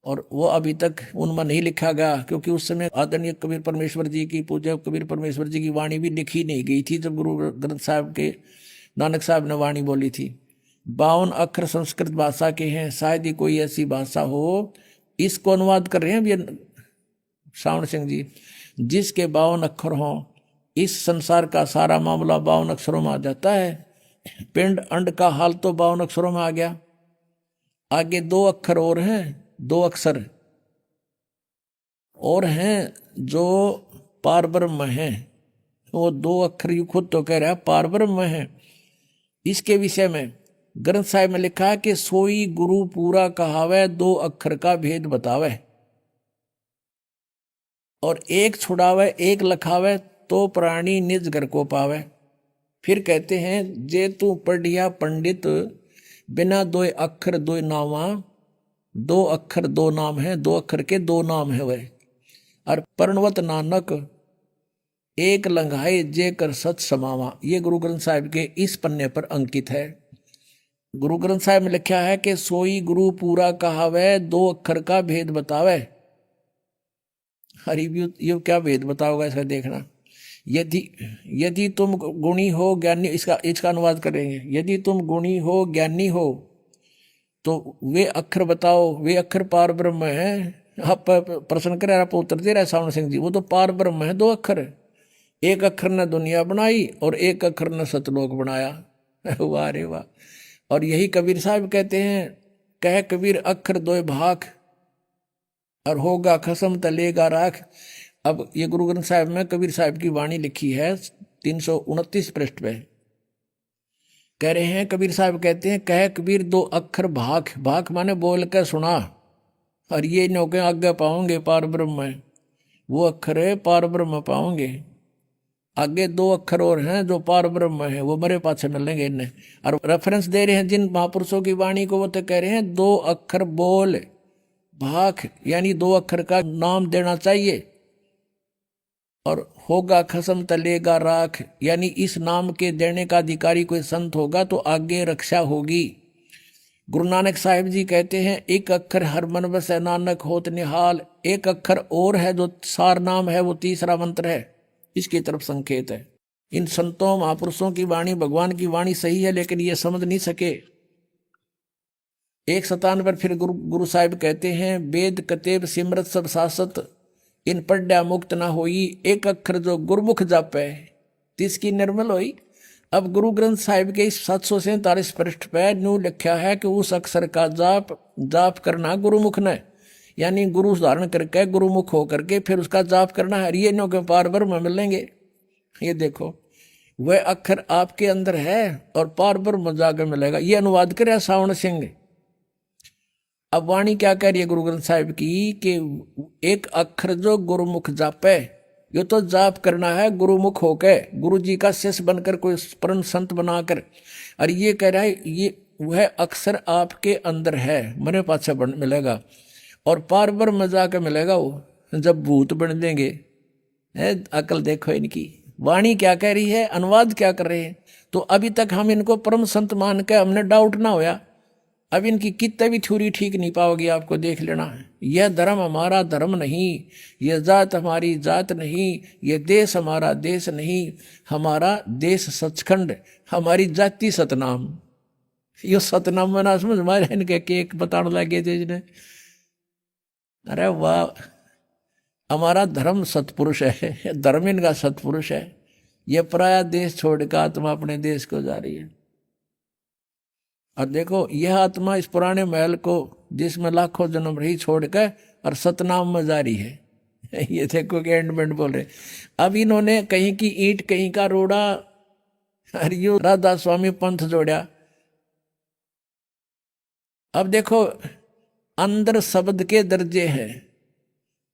और वो अभी तक उनमें नहीं लिखा गया, क्योंकि उस समय आदरणीय कबीर परमेश्वर जी की, पूज्य कबीर परमेश्वर जी की वाणी भी लिखी नहीं गई थी जब गुरु ग्रंथ साहिब के नानक साहब ने वाणी बोली थी। 52 अक्षर संस्कृत भाषा के हैं, शायद ही कोई ऐसी भाषा हो। इसको अनुवाद कर रहे हैं ये सावण सिंह जी, जिसके 52 अक्षर हों। इस संसार का सारा मामला 52 अक्षरों में आ जाता है। पिंड अंड का हाल तो 52 अक्षरों में आ गया। आगे 2 अक्षर और हैं, 2 अक्षर और हैं जो पार ब्रह्म हैं। वो 2 अक्षर यू खुद तो कह रहा है पार ब्रह्म है। इसके विषय में ग्रंथ साहिब में लिखा है कि सोई गुरु पूरा कहावे, 2 अक्षर का भेद बतावे, और एक छुड़ावे एक लखावे तो प्राणी निज घर को पावे। फिर कहते हैं जे तू पढ़िया पंडित, बिना 2 अक्षर 2 नावा, दो अक्षर दो नाम है, दो अक्षर के दो नाम है वह। और प्रणवत नानक एक लंघाए जे कर सच समावा, ये गुरु ग्रंथ साहिब के इस पन्ने पर अंकित है। गुरु ग्रंथ साहिब में लिखा है कि सोई गुरु पूरा कहावे, दो अक्षर का भेद बतावे। हरि ये क्या भेद बताओगा इसका देखना। यदि तुम गुणी हो ज्ञानी, इसका अनुवाद करेंगे। यदि तुम गुणी हो ज्ञानी हो तो वे अक्षर बताओ, वे अक्षर पार ब्रह्म है। आप प्रश्न करे, आप उत्तर दे रहे सावन सिंह जी, वो तो पार ब्रह्म है। दो अक्षर, एक अक्षर ने दुनिया बनाई और एक अक्षर ने सतलोक बनाया। वाह रे वाह। और यही कबीर साहब कहते हैं, कह कबीर अक्षर दो भाख और होगा खसम तलेगा राख। अब ये गुरु ग्रंथ साहिब में कबीर साहब की वाणी लिखी है 329 पृष्ठ पे। कह रहे हैं, कबीर साहब कहते हैं, कह कबीर दो अक्षर भाख, भाख माने बोल के सुना, और ये नौके आगे पाओगे पार ब्रह्म है। वो अक्षर है पार ब्रह्म पाओगे। आगे दो अक्षर और हैं जो पार ब्रह्म है, वो मेरे पास मिलेंगे इन्हें। और रेफरेंस दे रहे हैं जिन महापुरुषों की वाणी को, वो तो कह रहे हैं दो अक्षर बोल भाख, यानी दो अक्षर का नाम देना चाहिए। और होगा खसम तलेगा राख, यानी इस नाम के देने का अधिकारी कोई संत होगा तो आगे रक्षा होगी। गुरु नानक साहिब जी कहते हैं, एक अक्षर हर मन बसै नानक होत निहाल। एक अक्षर और है जो सार नाम है, वो तीसरा मंत्र है, इसकी तरफ संकेत है। इन संतों महापुरुषों की वाणी, भगवान की वाणी सही है, लेकिन ये समझ नहीं सके। एक स्थान पर फिर गुरु साहिब कहते हैं, वेद कतेब सिमरत सब शासत, इन पढ़्या मुक्त ना होई। एक अक्षर जो गुरुमुख जापे तिसकी निर्मल होई। अब गुरु ग्रंथ साहिब के इस 747 पृष्ठ पे न्यू लिखा है कि उस अक्षर का जाप करना गुरुमुख ने, यानी गुरु धारण करके गुरुमुख होकर के फिर उसका जाप करना है। ये नो के पार ब्रह्म मिलेंगे। ये देखो, वह अक्षर आपके अंदर है और पार ब्रह्म जाकर मिलेगा। ये अनुवाद करे सावण सिंह। अब वाणी क्या कह रही है गुरु ग्रंथ साहिब की कि एक अक्षर जो गुरुमुख जापे, ये तो जाप करना है गुरुमुख होके, गुरु जी का शिष्य बनकर, कोई परम संत बनाकर। और ये कह रहा है ये वह अक्षर आपके अंदर है, मेरे पास मिलेगा। और पार ब्रह्म जाकर मिलेगा वो जब भूत बन देंगे। अकल देखो इनकी वाणी क्या कह रही है, अनुवाद क्या कर रहे हैं। तो अभी तक हम इनको परम संत मान के हमने डाउट ना होया। अब इनकी कितने भी थ्योरी ठीक नहीं पाओगी, आपको देख लेना है। यह धर्म हमारा धर्म नहीं, यह जात हमारी जात नहीं, यह देश हमारा देश नहीं, हमारा देश सचखंड, हमारी जाति सतनाम। यो सतनाम में ना समझ मारे इनके केक बताने लगे थे जिन्हें। अरे वाह, हमारा धर्म सतपुरुष है, धर्म इनका सतपुरुष है। यह पराया देश छोड़कर आत्मा अपने देश को जा रही है। और देखो, यह आत्मा इस पुराने महल को जिसमें लाखों जन्म रही छोड़कर और सतनाम में जा रही है। ये देखो कि एंडमेंट बोल रहे। अब इन्होंने कहीं की ईंट कहीं का रोड़ा, हरियो राधा स्वामी पंथ जोड़ा। अब देखो, अंदर शब्द के दर्जे हैं,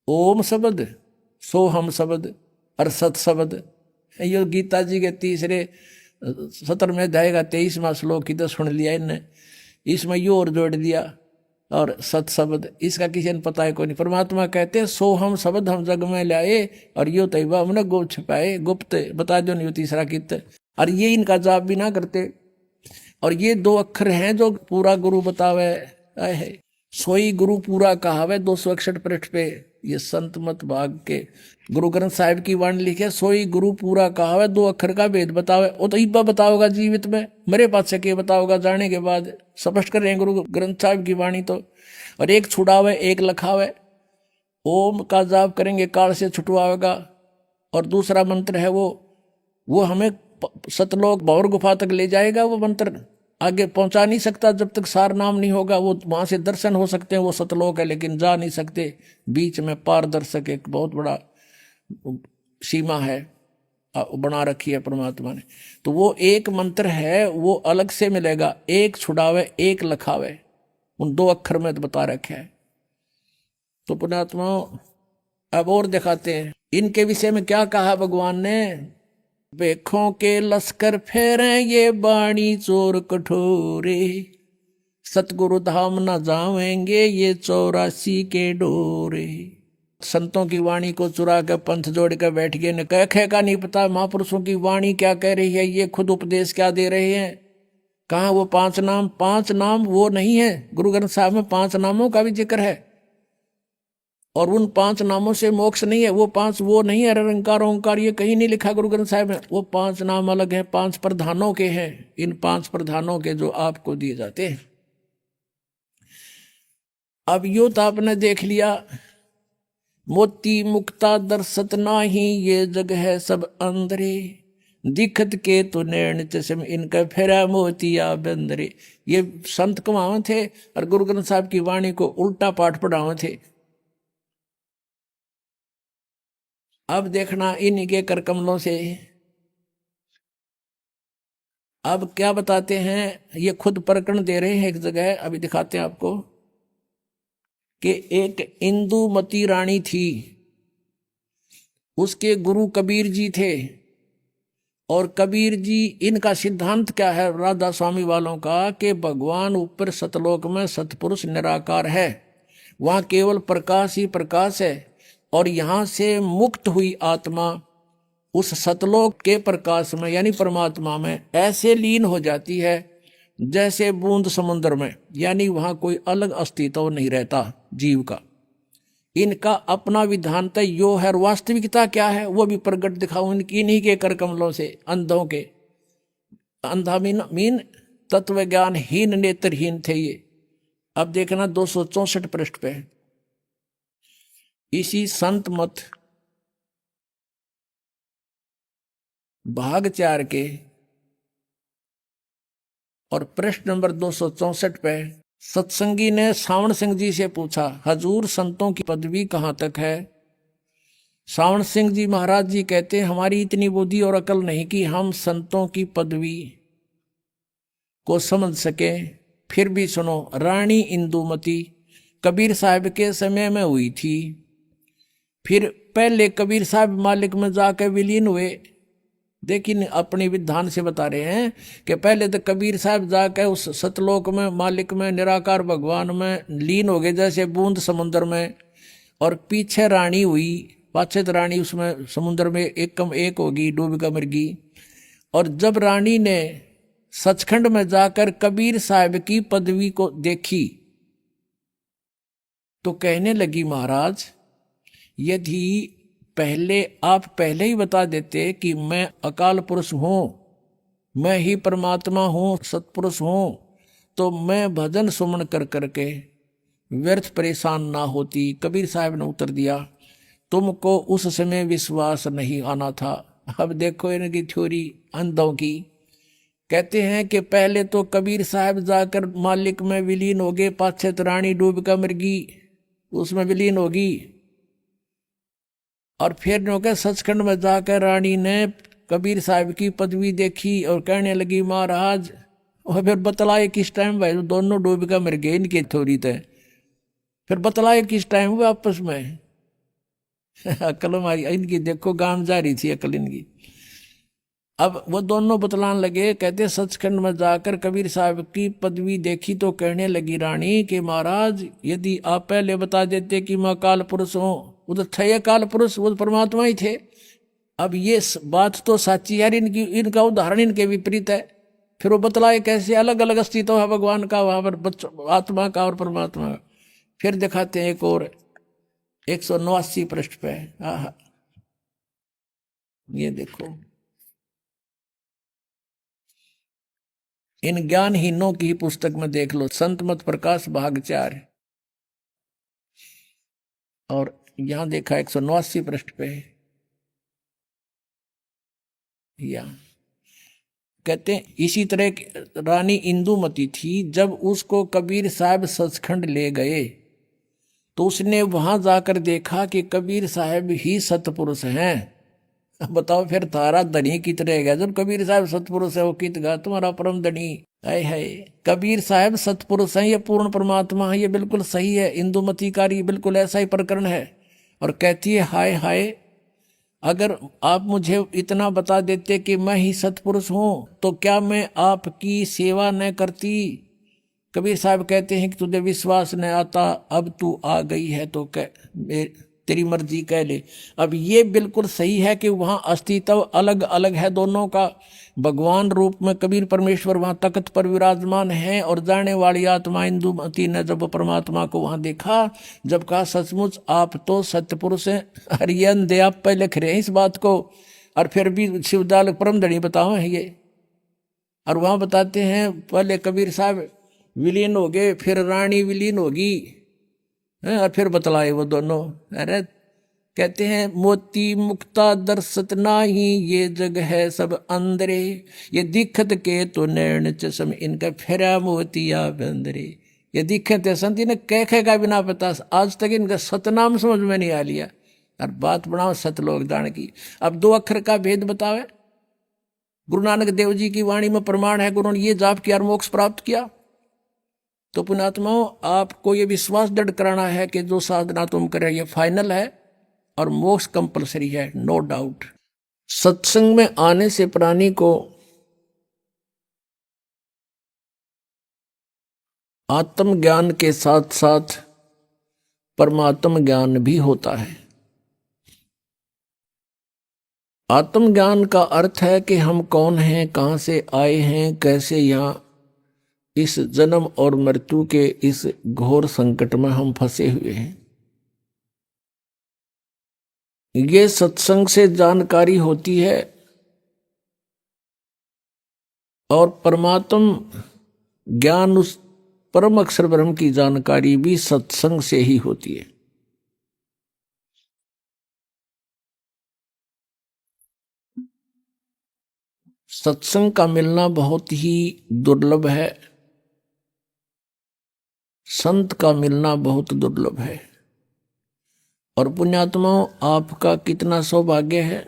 ओम शब्द, सोहम शब्द और सत शब्द। ये गीता जी के तीसरे सत्र में जाएगा 23वां श्लोक की तो सुन लिया इनने, इसमें यो और जोड़ दिया और सत शब्द, इसका किसी ने पता है कोई नहीं। परमात्मा कहते हैं सोहम शब्द हम जग में लाए और यो तैबा हमने गुप्त छिपाए, गुप्त बता दो नहीं तीसरा कित। और ये इनका जाप भी ना करते। और ये दो अक्षर हैं जो पूरा गुरु बतावे है। सोई गुरु पूरा कहावे 261 पृष्ठ पे। ये संत मत भाग के गुरु ग्रंथ साहिब की वाणी लिखे, सोई गुरु पूरा कहावे दो अक्षर का भेद बतावे। वो तो इब्बा बताओगा जीवित में, मेरे पास से के बताओगा जाने के बाद। स्पष्ट कर रहे हैं गुरु ग्रंथ साहिब की वाणी तो। और एक छुड़ावे एक लखावे, ओम का जाप करेंगे काल से छुटवाएगा। और दूसरा मंत्र है वो हमें सतलोक भौर गुफा तक ले जाएगा। वो मंत्र आगे पहुंचा नहीं सकता जब तक सार नाम नहीं होगा। वो वहां से दर्शन हो सकते हैं, वो सतलोक है, लेकिन जा नहीं सकते। बीच में पारदर्शक एक बहुत बड़ा सीमा है बना रखी है परमात्मा ने। तो वो एक मंत्र है, वो अलग से मिलेगा। एक छुड़ावे एक लखावे, उन दो अक्षर में तो बता रखे है। तो पुण्यात्माओं, अब और दिखाते हैं इनके विषय में क्या कहा भगवान ने। बेखों के लश्कर फेरे ये बाणी चोर कठोरे, सतगुरु धाम न जावेंगे ये 84 के डोरे। संतों की वाणी को चुरा कर पंथ जोड़ कर बैठ गए, ने कह का नहीं पता महापुरुषों की वाणी क्या कह रही है, ये खुद उपदेश क्या दे रहे हैं। कहाँ वो 5 नाम, 5 नाम वो नहीं है। गुरु ग्रंथ साहब में 5 नामों का भी जिक्र है, और उन 5 नामों से मोक्ष नहीं है। वो 5 वो नहीं है, निरंकार ओंकार ये कहीं नहीं लिखा गुरु ग्रंथ साहब में। वो 5 नाम अलग है, 5 प्रधानों के हैं। इन 5 प्रधानों के जो आपको दिए जाते हैं। अब यो तो आपने देख लिया, मोती मुक्ता दर्शत नाही ये जग है सब अंदरे, दिखत के तो नैन चश्म इनका फेरा मोतिया बंदरे। ये संत कमावे थे और गुरु ग्रंथ साहब की वाणी को उल्टा पाठ पढ़ावे थे। अब देखना इन्हीं के कर कमलों से अब क्या बताते हैं, ये खुद प्रकरण दे रहे हैं एक जगह, अभी दिखाते हैं आपको कि एक इंदुमती रानी थी, उसके गुरु कबीर जी थे। और कबीर जी, इनका सिद्धांत क्या है राधा स्वामी वालों का, कि भगवान ऊपर सतलोक में सतपुरुष निराकार है, वहां केवल प्रकाश ही प्रकाश है। और यहां से मुक्त हुई आत्मा उस सतलोक के प्रकाश में यानी परमात्मा में ऐसे लीन हो जाती है जैसे बूंद समुद्र में, यानी वहां कोई अलग अस्तित्व नहीं रहता जीव का। इनका अपना विधान तय यो है, और वास्तविकता क्या है वो भी प्रगट दिखाऊं इन्हीं के कर कमलों से। अंधों के, अंधा मीन तत्व ज्ञानहीन नेत्रहीन थे ये। अब देखना 264 पृष्ठ पे इसी संत मत भाग 4 के और पृष्ठ नंबर 264 पे सत्संगी ने सावण सिंह जी से पूछा, हजूर संतों की पदवी कहाँ तक है। सावण सिंह जी महाराज जी कहते, हमारी इतनी बुद्धि और अकल नहीं कि हम संतों की पदवी को समझ सके। फिर भी सुनो, रानी इंदुमती कबीर साहब के समय में हुई थी। फिर पहले कबीर साहब मालिक में जाकर विलीन हुए। लेकिन अपने विधान से बता रहे हैं कि पहले तो कबीर साहब जाकर उस सतलोक में मालिक में निराकार भगवान में लीन हो गए जैसे बूंद समुद्र में। और पीछे रानी हुई, पाछे तो रानी उसमें समुद्र में एक कम एक होगी, डूब कर मर गई। और जब रानी ने सचखंड में जाकर कबीर साहब की पदवी को देखी तो कहने लगी, महाराज यदि आप पहले ही बता देते कि मैं अकाल पुरुष हूं, मैं ही परमात्मा हूं, सतपुरुष हूं, तो मैं भजन सुमन कर करके व्यर्थ परेशान ना होती। कबीर साहब ने उत्तर दिया, तुमको उस समय विश्वास नहीं आना था। अब देखो इनकी थ्योरी अंधों की। कहते हैं कि पहले तो कबीर साहब जाकर मालिक में विलीन हो गए, पाछे तो रानी डूब कर मर गई, उसमें विलीन होगी। और फिर जो के सचखंड में जाकर रानी ने कबीर साहब की पदवी देखी और कहने लगी, महाराज, और फिर बतलाए किस टाइम भाई दोनों डूब कर मर गए इनके थोड़ी थे। फिर बतलाए किस टाइम हुए आपस में। अकल हमारी इनकी देखो गांव जा रही थी अकल इनकी। अब वो दोनों बतलान लगे, कहते सचखंड में जाकर कबीर साहब की पदवी देखी तो कहने लगी रानी कि महाराज यदि आप पहले बता देते कि मैं काल पुरुष हूँ, वो तो थे काल पुरुष, वो परमात्मा ही थे। अब ये बात तो साची यार, इनका उदाहरण इनके विपरीत है। फिर वो बतलाए कैसे अलग अलग अस्तित्व है भगवान का, वहां पर आत्मा का और परमात्मा का। फिर दिखाते हैं एक और 189 पृष्ठ पे। ये देखो, इन ज्ञानहीनों की पुस्तक में देख लो, संत मत प्रकाश भाग 4 और यहां देखा 189 पृष्ठ पे। या कहते हैं इसी तरह रानी इंदुमती थी, जब उसको कबीर साहब सचखंड ले गए तो उसने वहां जाकर देखा कि कबीर साहब ही सतपुरुष हैं। बताओ फिर तारा धनी कित रहेगा जब कबीर साहब सतपुरुष है, वो कित गा तुम्हारा परम धनी। हाय हाय, कबीर साहब सतपुरुष हैं, ये पूर्ण परमात्मा है, ये बिल्कुल सही है। इंदुमती का बिल्कुल ऐसा ही प्रकरण है। और कहती है, हाय हाय, अगर आप मुझे इतना बता देते कि मैं ही सतपुरुष हूं तो क्या मैं आपकी सेवा न करती, कबीर साहब कहते हैं कि तुझे विश्वास न आता, अब तू आ गई है तो तेरी मर्जी कह ले। अब ये बिल्कुल सही है कि वहाँ अस्तित्व अलग अलग है दोनों का। भगवान रूप में कबीर परमेश्वर वहाँ तख्त पर विराजमान है, और जाने वाली आत्मा इंदुमती ने जब परमात्मा को वहाँ देखा, जब कहा सचमुच आप तो सत्य पुरुष हैं। हरियन दे आप पहले लिख रहे हैं इस बात को, और फिर भी शिवदाल परमधनी बताओ है ये। और वहाँ बताते हैं पहले कबीर साहब विलीन हो गए, फिर रानी विलीन होगी, और फिर बतलाए वो दोनों। अरे कहते हैं मोती मुक्ता दर्शत नाही, ये जग है सब अंदरे, ये दिखत के तो नैन चश्म इनका फेरा मोतिया बंदरे। ये दिखत है संत ने कह का बिना पता, आज तक इनका सतनाम समझ में नहीं आ लिया, और बात बनाओ सतलोक दान की। अब 2 अक्षर का भेद बतावे। गुरु नानक देव जी की वाणी में प्रमाण है, गुरु ने ये जाप किया और मोक्ष प्राप्त किया। तो पुण्यात्माओं, आपको ये विश्वास दृढ़ कराना है कि जो साधना तुम कर रहे ये फाइनल है और मोक्ष कंपलसरी है, नो डाउट। सत्संग में आने से प्राणी को आत्म ज्ञान के साथ साथ परमात्म ज्ञान भी होता है। आत्मज्ञान का अर्थ है कि हम कौन हैं, कहाँ से आए हैं, कैसे यहाँ इस जन्म और मृत्यु के इस घोर संकट में हम फंसे हुए हैं। ये सत्संग से जानकारी होती है, और परमात्म ज्ञान, उस परम अक्षर ब्रह्म की जानकारी भी सत्संग से ही होती है। सत्संग का मिलना बहुत ही दुर्लभ है, संत का मिलना बहुत दुर्लभ है। और पुण्यात्माओं, आपका कितना सौभाग्य है,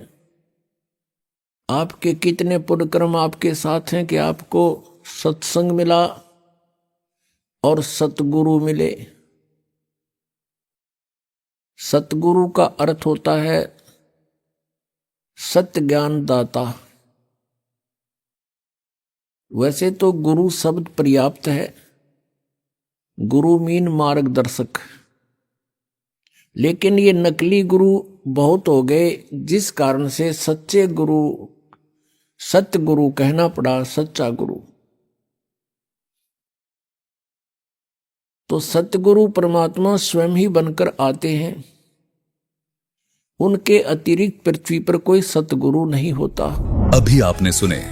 आपके कितने पुण्य कर्म आपके साथ हैं कि आपको सत्संग मिला और सतगुरु मिले। सतगुरु का अर्थ होता है सत्य ज्ञान दाता। वैसे तो गुरु शब्द पर्याप्त है, गुरु मीन मार्गदर्शक, लेकिन ये नकली गुरु बहुत हो गए, जिस कारण से सच्चे गुरु, सत्य गुरु कहना पड़ा, सच्चा गुरु। तो सतगुरु परमात्मा स्वयं ही बनकर आते हैं, उनके अतिरिक्त पृथ्वी पर कोई सतगुरु नहीं होता। अभी आपने सुने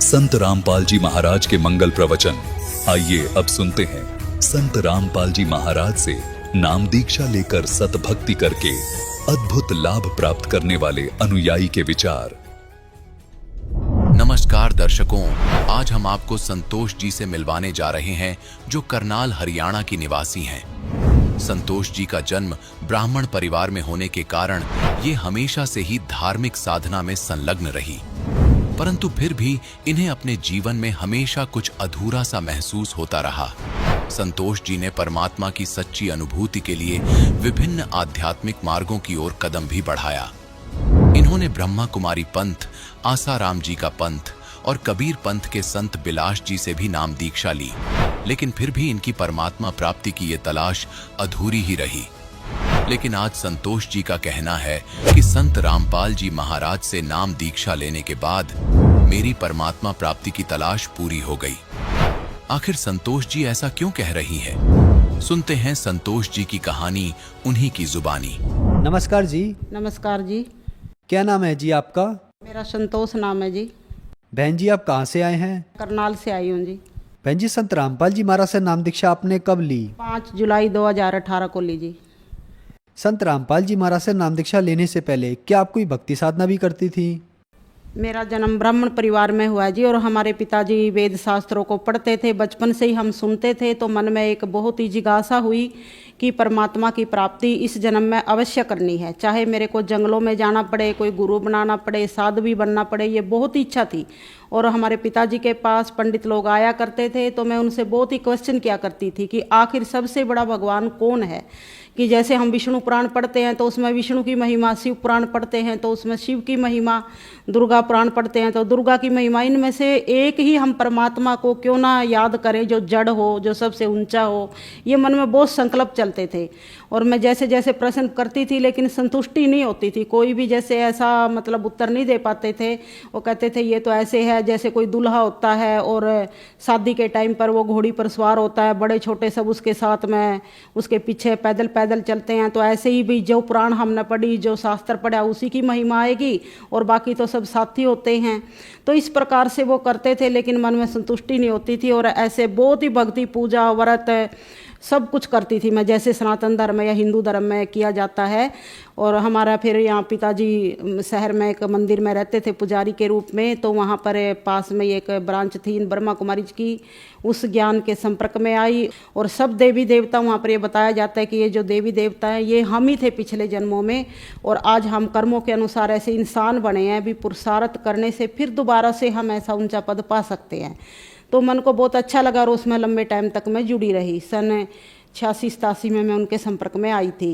संत रामपाल जी महाराज के मंगल प्रवचन। आइए अब सुनते हैं संत रामपाल जी महाराज से नाम दीक्षा लेकर सतभक्ति करके अद्भुत लाभ प्राप्त करने वाले अनुयायी के विचार। नमस्कार दर्शकों, आज हम आपको संतोष जी से मिलवाने जा रहे हैं, जो करनाल हरियाणा की निवासी हैं। संतोष जी का जन्म ब्राह्मण परिवार में होने के कारण ये हमेशा से ही धार्मिक साधना में संलग्न रही, परंतु फिर भी इन्हें अपने जीवन में हमेशा कुछ अधूरा सा महसूस होता रहा। संतोष जी ने परमात्मा की सच्ची अनुभूति के लिए विभिन्न आध्यात्मिक मार्गों की ओर कदम भी बढ़ाया। इन्होंने ब्रह्मा कुमारी पंथ, आसाराम जी का पंथ और कबीर पंथ के संत बिलास जी से भी नाम दीक्षा ली, लेकिन फिर भी इनकी परमात्मा प्राप्ति की ये तलाश अधूरी ही रही। लेकिन आज संतोष जी का कहना है कि संत रामपाल जी महाराज से नाम दीक्षा लेने के बाद मेरी परमात्मा प्राप्ति की तलाश पूरी हो गई। आखिर संतोष जी ऐसा क्यों कह रही हैं? सुनते हैं संतोष जी की कहानी उन्हीं की जुबानी। नमस्कार जी। नमस्कार जी। क्या नाम है जी आपका? मेरा संतोष नाम है जी। बहन जी, आप कहाँ से आए हैं? करनाल से आई हूँ जी। बहन जी, संत रामपाल जी महाराज से नाम दीक्षा आपने कब ली? 5 जुलाई 2018 को ली जी। संत रामपाल जी महाराज से नाम दीक्षा लेने से पहले क्या आप कोई भक्ति साधना भी करती थी? मेरा जन्म ब्राह्मण परिवार में हुआ जी, और हमारे पिताजी वेद शास्त्रों को पढ़ते थे। बचपन से ही हम सुनते थे, तो मन में एक बहुत ही जिज्ञासा हुई कि परमात्मा की प्राप्ति इस जन्म में अवश्य करनी है, चाहे मेरे को जंगलों में जाना पड़े, कोई गुरु बनाना पड़े, साधु भी बनना पड़े, ये बहुत ही इच्छा थी। और हमारे पिताजी के पास पंडित लोग आया करते थे, तो मैं उनसे बहुत ही क्वेश्चन किया करती थी कि आखिर सबसे बड़ा भगवान कौन है, कि जैसे हम विष्णु पुराण पढ़ते हैं तो उसमें विष्णु की महिमा, शिव पुराण पढ़ते हैं तो उसमें शिव की महिमा, दुर्गा पुराण पढ़ते हैं तो दुर्गा की महिमा। इनमें से एक ही हम परमात्मा को क्यों ना याद करें जो जड़ हो, जो सबसे ऊंचा हो। ये मन में बहुत संकल्प चलते थे और मैं जैसे जैसे प्रश्न करती थी लेकिन संतुष्टि नहीं होती थी। कोई भी जैसे ऐसा मतलब उत्तर नहीं दे पाते थे। वो कहते थे ये तो ऐसे है जैसे कोई दूल्हा होता है और शादी के टाइम पर वो घोड़ी पर सवार होता है, बड़े छोटे सब उसके साथ में उसके पीछे पैदल पैदल चलते हैं। तो ऐसे ही भी जो पुराण हमने पढ़ी, जो शास्त्र पढ़ा, उसी की महिमा आएगी और बाकी तो सब साथी होते हैं। तो इस प्रकार से वो करते थे लेकिन मन में संतुष्टि नहीं होती थी और ऐसे बहुत ही भक्ति, पूजा, व्रत सब कुछ करती थी मैं, जैसे सनातन धर्म या हिंदू धर्म में किया जाता है। और हमारा फिर यहाँ पिताजी शहर में एक मंदिर में रहते थे पुजारी के रूप में, तो वहाँ पर पास में एक ब्रांच थी ब्रह्मा कुमारी जी की। उस ज्ञान के संपर्क में आई और सब देवी देवता वहाँ पर ये बताया जाता है कि ये जो देवी देवता हैं ये हम ही थे पिछले जन्मों में और आज हम कर्मों के अनुसार ऐसे इंसान बने हैं, अभी पुरुषार्थ करने से फिर दोबारा से हम ऐसा ऊंचा पद पा सकते हैं। तो मन को बहुत अच्छा लगा और उसमें लंबे टाइम तक मैं जुड़ी रही। सन 86-87 में मैं उनके संपर्क में आई थी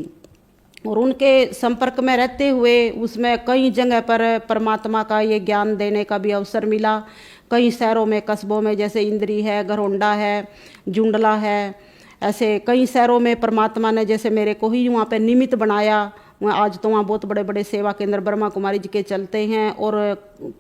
और उनके संपर्क में रहते हुए उसमें कई जगह पर परमात्मा का ये ज्ञान देने का भी अवसर मिला। कई शहरों में, कस्बों में, जैसे इंद्री है, घरोंडा है, जुंडला है, ऐसे कई शहरों में परमात्मा ने जैसे मेरे को ही वहाँ पे निमित्त बनाया। आज तो वहाँ बहुत बड़े बड़े सेवा केंद्र ब्रह्मा कुमारी जी के चलते हैं और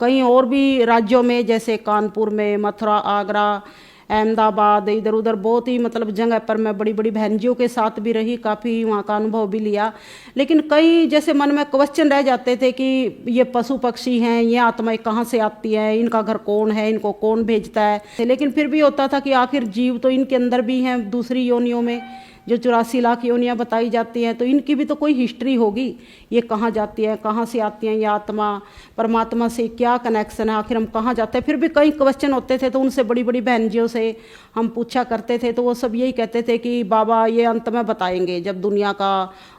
कहीं और भी राज्यों में जैसे कानपुर में, मथुरा, आगरा, अहमदाबाद, इधर उधर बहुत ही मतलब जगह पर मैं बड़ी बड़ी बहनजियों के साथ भी रही, काफ़ी वहाँ का अनुभव भी लिया। लेकिन कई जैसे मन में क्वेश्चन रह जाते थे कि ये पशु पक्षी हैं, ये आत्माएं कहाँ से आती हैं, इनका घर कौन है, इनको कौन भेजता है। लेकिन फिर भी होता था कि आखिर जीव तो इनके अंदर भी हैं, दूसरी योनियों में जो 84 लाख योनियाँ बताई जाती हैं, तो इनकी भी तो कोई हिस्ट्री होगी। ये कहाँ जाती है, कहाँ से आती हैं, ये आत्मा परमात्मा से क्या कनेक्शन है, आखिर हम कहाँ जाते हैं। फिर भी कई क्वेश्चन होते थे तो उनसे बड़ी बड़ी बहनजियों से हम पूछा करते थे तो वो सब यही कहते थे कि बाबा ये अंत में बताएंगे, जब दुनिया का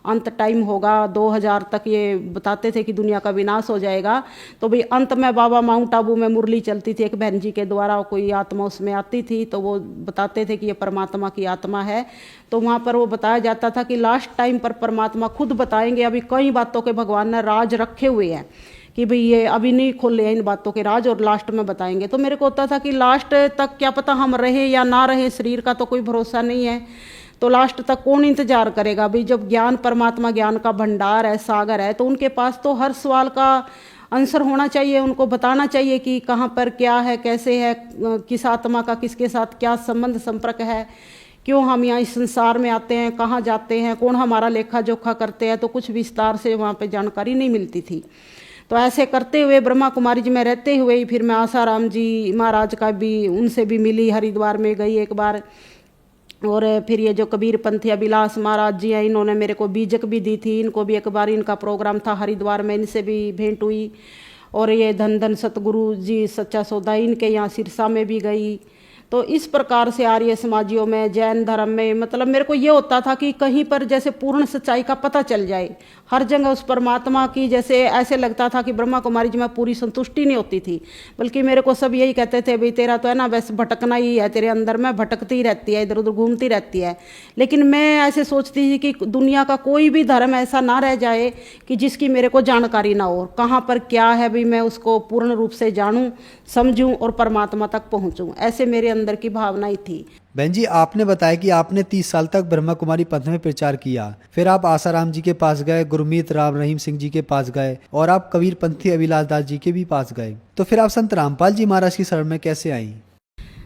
अंत टाइम होगा, 2000 तक ये बताते थे कि दुनिया का विनाश हो जाएगा। तो भाई अंत में बाबा माउंट आबू में मुरली चलती थी, एक बहन जी के द्वारा कोई आत्मा उसमें आती थी तो वो बताते थे कि ये परमात्मा की आत्मा है। तो वहाँ पर वो बताया जाता था कि लास्ट टाइम पर परमात्मा खुद बताएंगे। अभी कई बातों के भगवान ने राज रखे हुए हैं कि भाई ये अभी नहीं खोले हैं इन बातों के राज और लास्ट में बताएंगे। तो मेरे को होता था कि लास्ट तक क्या पता हम रहे या ना रहे, शरीर का तो कोई भरोसा नहीं है, तो लास्ट तक कौन इंतजार करेगा। भाई जब ज्ञान, परमात्मा ज्ञान का भंडार है, सागर है, तो उनके पास तो हर सवाल का आंसर होना चाहिए, उनको बताना चाहिए कि कहाँ पर क्या है, कैसे है, किस आत्मा का किसके साथ क्या संबंध संपर्क है, क्यों हम यहाँ इस संसार में आते हैं, कहाँ जाते हैं, कौन हमारा लेखा जोखा करते हैं। तो कुछ विस्तार से वहाँ पे जानकारी नहीं मिलती थी। तो ऐसे करते हुए ब्रह्मा कुमारी जी में रहते हुए फिर मैं आसाराम जी महाराज का भी, उनसे भी मिली, हरिद्वार में गई एक बार। और फिर ये जो कबीर पंथी अभिलाष महाराज जी हैं, इन्होंने मेरे को बीजक भी दी थी, इनको भी एक बार इनका प्रोग्राम था हरिद्वार में, इनसे भी भेंट हुई। और ये धन धन सतगुरु जी सच्चा सौदा, इनके यहाँ सिरसा में भी गई। तो इस प्रकार से आर्य समाजियों में, जैन धर्म में, मतलब मेरे को ये होता था कि कहीं पर जैसे पूर्ण सच्चाई का पता चल जाए, हर जगह उस परमात्मा की, जैसे ऐसे लगता था कि ब्रह्मा कुमारी जी में पूरी संतुष्टि नहीं होती थी, बल्कि मेरे को सब यही कहते थे भाई तेरा तो है ना बस भटकना ही है, तेरे अंदर में भटकती ही रहती है, इधर उधर घूमती रहती है। लेकिन मैं ऐसे सोचती थी कि दुनिया का कोई भी धर्म ऐसा ना रह जाए कि जिसकी मेरे को जानकारी ना हो, कहाँ पर क्या है भाई मैं उसको पूर्ण रूप से जानूँ, समझूँ और परमात्मा तक पहुँचूँ, ऐसे मेरे अंदर की भावना ही थी। बहन जी, आपने बताया कि आपने 30 साल तक ब्रह्मा कुमारी पंथ में प्रचार किया, फिर आप आसाराम जी के पास गए, गुरमीत राम रहीम सिंह जी के पास गए और आप कबीर पंथी अभिलाष दास जी के भी पास गए। तो फिर आप संत रामपाल जी महाराज की शरण में कैसे आई?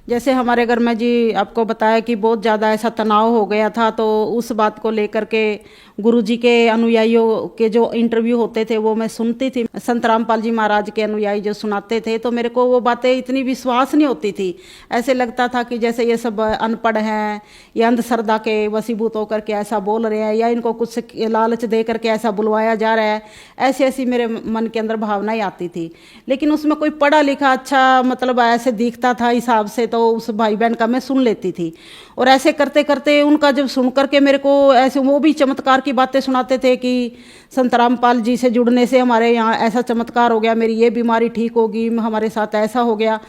जैसे हमारे घर में जी आपको बताया कि बहुत ज़्यादा ऐसा तनाव हो गया था, तो उस बात को लेकर के गुरुजी के अनुयायियों के जो इंटरव्यू होते थे वो मैं सुनती थी। संत रामपाल जी महाराज के अनुयायी जो सुनाते थे तो मेरे को वो बातें इतनी विश्वास नहीं होती थी। ऐसे लगता था कि जैसे ये सब अनपढ़ हैं या अंधश्रद्धा के वशीभूत होकर के ऐसा बोल रहे हैं या इनको कुछ लालच दे करके ऐसा बुलवाया जा रहा है, ऐसी ऐसी मेरे मन के अंदर भावनाएं आती थी। लेकिन उसमें कोई पढ़ा लिखा अच्छा मतलब ऐसे दिखता था हिसाब से, तो उस भाई बहन का मैं सुन लेती थी। और ऐसे करते करते उनका जब सुन करके मेरे को ऐसे वो भी चमत्कार की बातें सुनाते थे कि संत रामपाल जी से जुड़ने से हमारे यहाँ ऐसा चमत्कार हो गया, मेरी ये बीमारी ठीक होगी, हमारे साथ ऐसा हो गया।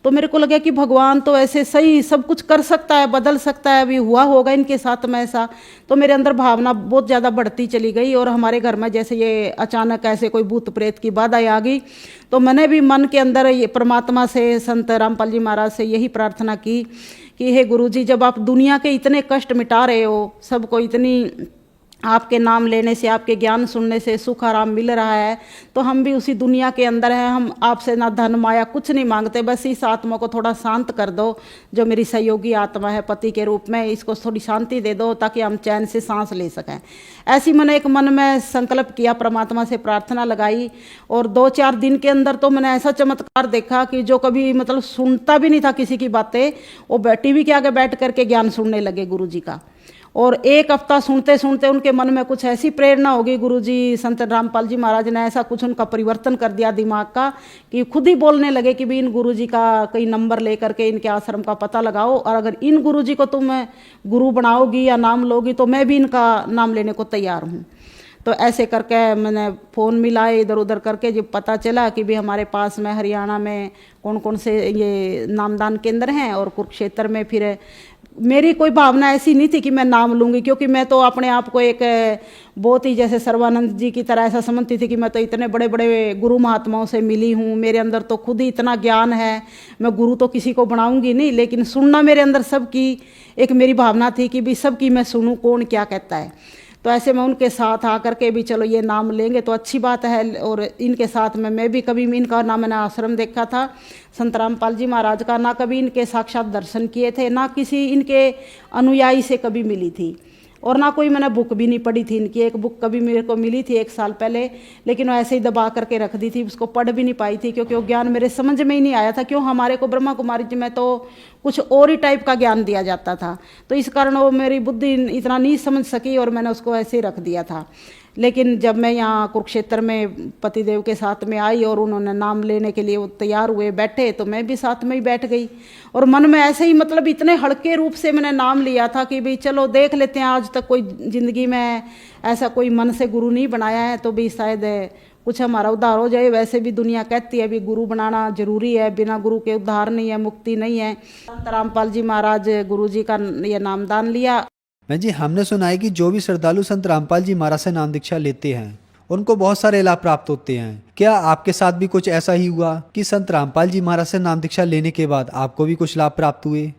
तो मेरे को लगा कि भगवान तो ऐसे सही सब कुछ कर सकता है, बदल सकता है, अभी हुआ होगा इनके साथ में ऐसा। तो मेरे अंदर भावना बहुत ज़्यादा बढ़ती चली गई और हमारे घर में जैसे ये अचानक ऐसे कोई भूत प्रेत की बाधा आ गई। तो मैंने भी मन के अंदर ये परमात्मा से, संत रामपाल जी महाराज से यही प्रार्थना की कि हे गुरु जी, जब आप दुनिया के इतने कष्ट मिटा रहे हो, सबको इतनी आपके नाम लेने से, आपके ज्ञान सुनने से सुख आराम मिल रहा है, तो हम भी उसी दुनिया के अंदर हैं। हम आपसे ना धन माया कुछ नहीं मांगते, बस इस आत्मा को थोड़ा शांत कर दो, जो मेरी सहयोगी आत्मा है पति के रूप में, इसको थोड़ी शांति दे दो ताकि हम चैन से सांस ले सकें। ऐसी मैंने एक मन में संकल्प किया, परमात्मा से प्रार्थना लगाई और 2-4 दिन के अंदर तो मैंने ऐसा चमत्कार देखा कि जो कभी मतलब सुनता भी नहीं था किसी की बातें, वो टीवी के आगे बैठ करके ज्ञान सुनने लगे गुरु जी का। और 1 हफ्ता सुनते सुनते उनके मन में कुछ ऐसी प्रेरणा होगी, गुरुजी संत रामपाल जी महाराज ने ऐसा कुछ उनका परिवर्तन कर दिया दिमाग का कि खुद ही बोलने लगे कि भी इन गुरुजी का कई नंबर लेकर के इनके आश्रम का पता लगाओ, और अगर इन गुरुजी को तुम गुरु बनाओगी या नाम लोगी तो मैं भी इनका नाम लेने को तैयार हूँ। तो ऐसे करके मैंने फ़ोन मिलाए इधर उधर करके, जब पता चला कि भी हमारे पास में हरियाणा में कौन कौन से ये नामदान केंद्र हैं और कुरुक्षेत्र में, फिर मेरी कोई भावना ऐसी नहीं थी कि मैं नाम लूँगी, क्योंकि मैं तो अपने आप को एक बहुत ही जैसे सर्वानंद जी की तरह ऐसा समझती थी कि मैं तो इतने बड़े बड़े गुरु महात्माओं से मिली हूँ, मेरे अंदर तो खुद ही इतना ज्ञान है, मैं गुरु तो किसी को बनाऊँगी नहीं, लेकिन सुनना मेरे अंदर सबकी एक मेरी भावना थी कि भी सबकी मैं सुनूँ कौन क्या कहता है। तो ऐसे में उनके साथ आकर के भी चलो ये नाम लेंगे तो अच्छी बात है, और इनके साथ में मैं भी कभी इनका ना मैंने आश्रम देखा था संत रामपाल जी महाराज का, ना कभी इनके साक्षात दर्शन किए थे, ना किसी इनके अनुयायी से कभी मिली थी, और ना कोई मैंने बुक भी नहीं पढ़ी थी इनकी। एक बुक कभी मेरे को मिली थी 1 साल पहले, लेकिन वो ऐसे ही दबा करके रख दी थी, उसको पढ़ भी नहीं पाई थी क्योंकि वो ज्ञान मेरे समझ में ही नहीं आया था। क्यों, हमारे को ब्रह्मा कुमारी जी में तो कुछ और ही टाइप का ज्ञान दिया जाता था, तो इस कारण वो मेरी बुद्धि इतना नहीं समझ सकी और मैंने उसको ऐसे ही रख दिया था। लेकिन जब मैं यहाँ कुरुक्षेत्र में पतिदेव के साथ में आई और उन्होंने नाम लेने के लिए वो तैयार हुए बैठे, तो मैं भी साथ में ही बैठ गई और मन में ऐसे ही मतलब इतने हल्के रूप से मैंने नाम लिया था कि भाई चलो देख लेते हैं, आज तक कोई ज़िंदगी में ऐसा कोई मन से गुरु नहीं बनाया है, तो भी शायद कुछ हमारा उद्धार हो जाए। वैसे भी दुनिया कहती है भी गुरु बनाना जरूरी है, बिना गुरु के उद्धार नहीं है, मुक्ति नहीं है। संत रामपाल जी महाराज गुरु जी का ये नामदान लिया। मैं जी, हमने सुना है कि जो भी श्रद्धालु संत रामपाल जी महाराज से नाम दीक्षा लेते हैं उनको बहुत सारे लाभ प्राप्त होते हैं। क्या आपके साथ भी कुछ ऐसा ही हुआ कि संत रामपाल जी महाराज से नाम दीक्षा लेने के बाद आपको भी कुछ लाभ प्राप्त हुए?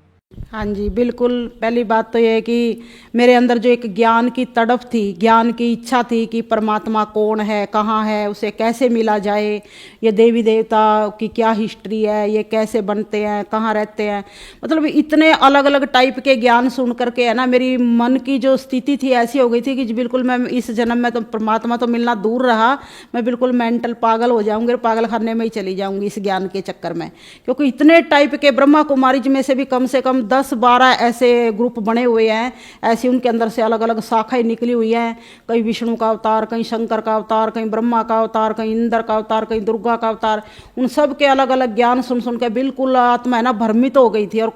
हाँ जी, बिल्कुल। पहली बात तो ये है कि मेरे अंदर जो एक ज्ञान की तड़प थी, ज्ञान की इच्छा थी कि परमात्मा कौन है, कहाँ है, उसे कैसे मिला जाए, ये देवी देवता की क्या हिस्ट्री है, ये कैसे बनते हैं, कहाँ रहते हैं, मतलब इतने अलग अलग टाइप के ज्ञान सुन करके है ना, मेरी मन की जो स्थिति थी ऐसी हो गई थी कि बिल्कुल मैं इस जन्म में तो परमात्मा तो मिलना दूर रहा, मैं बिल्कुल मेंटल पागल हो जाऊँगी और पागल खाने में ही चली जाऊँगी इस ज्ञान के चक्कर में। क्योंकि इतने टाइप के ब्रह्मा कुमारी जी में से भी कम से कम 10-12 ऐसे ग्रुप बने हुए हैं, ऐसी उनके अंदर से अलग अलग शाखाएं निकली हुई हैं, कहीं विष्णु का अवतार, कहीं शंकर का अवतार, कहीं ब्रह्मा का अवतार, कहीं इंद्र का अवतार, कहीं दुर्गा का अवतार। उन सब के अलग अलग ज्ञान सुन सुन के बिल्कुल आत्मा है ना भ्रमित हो गई थी। और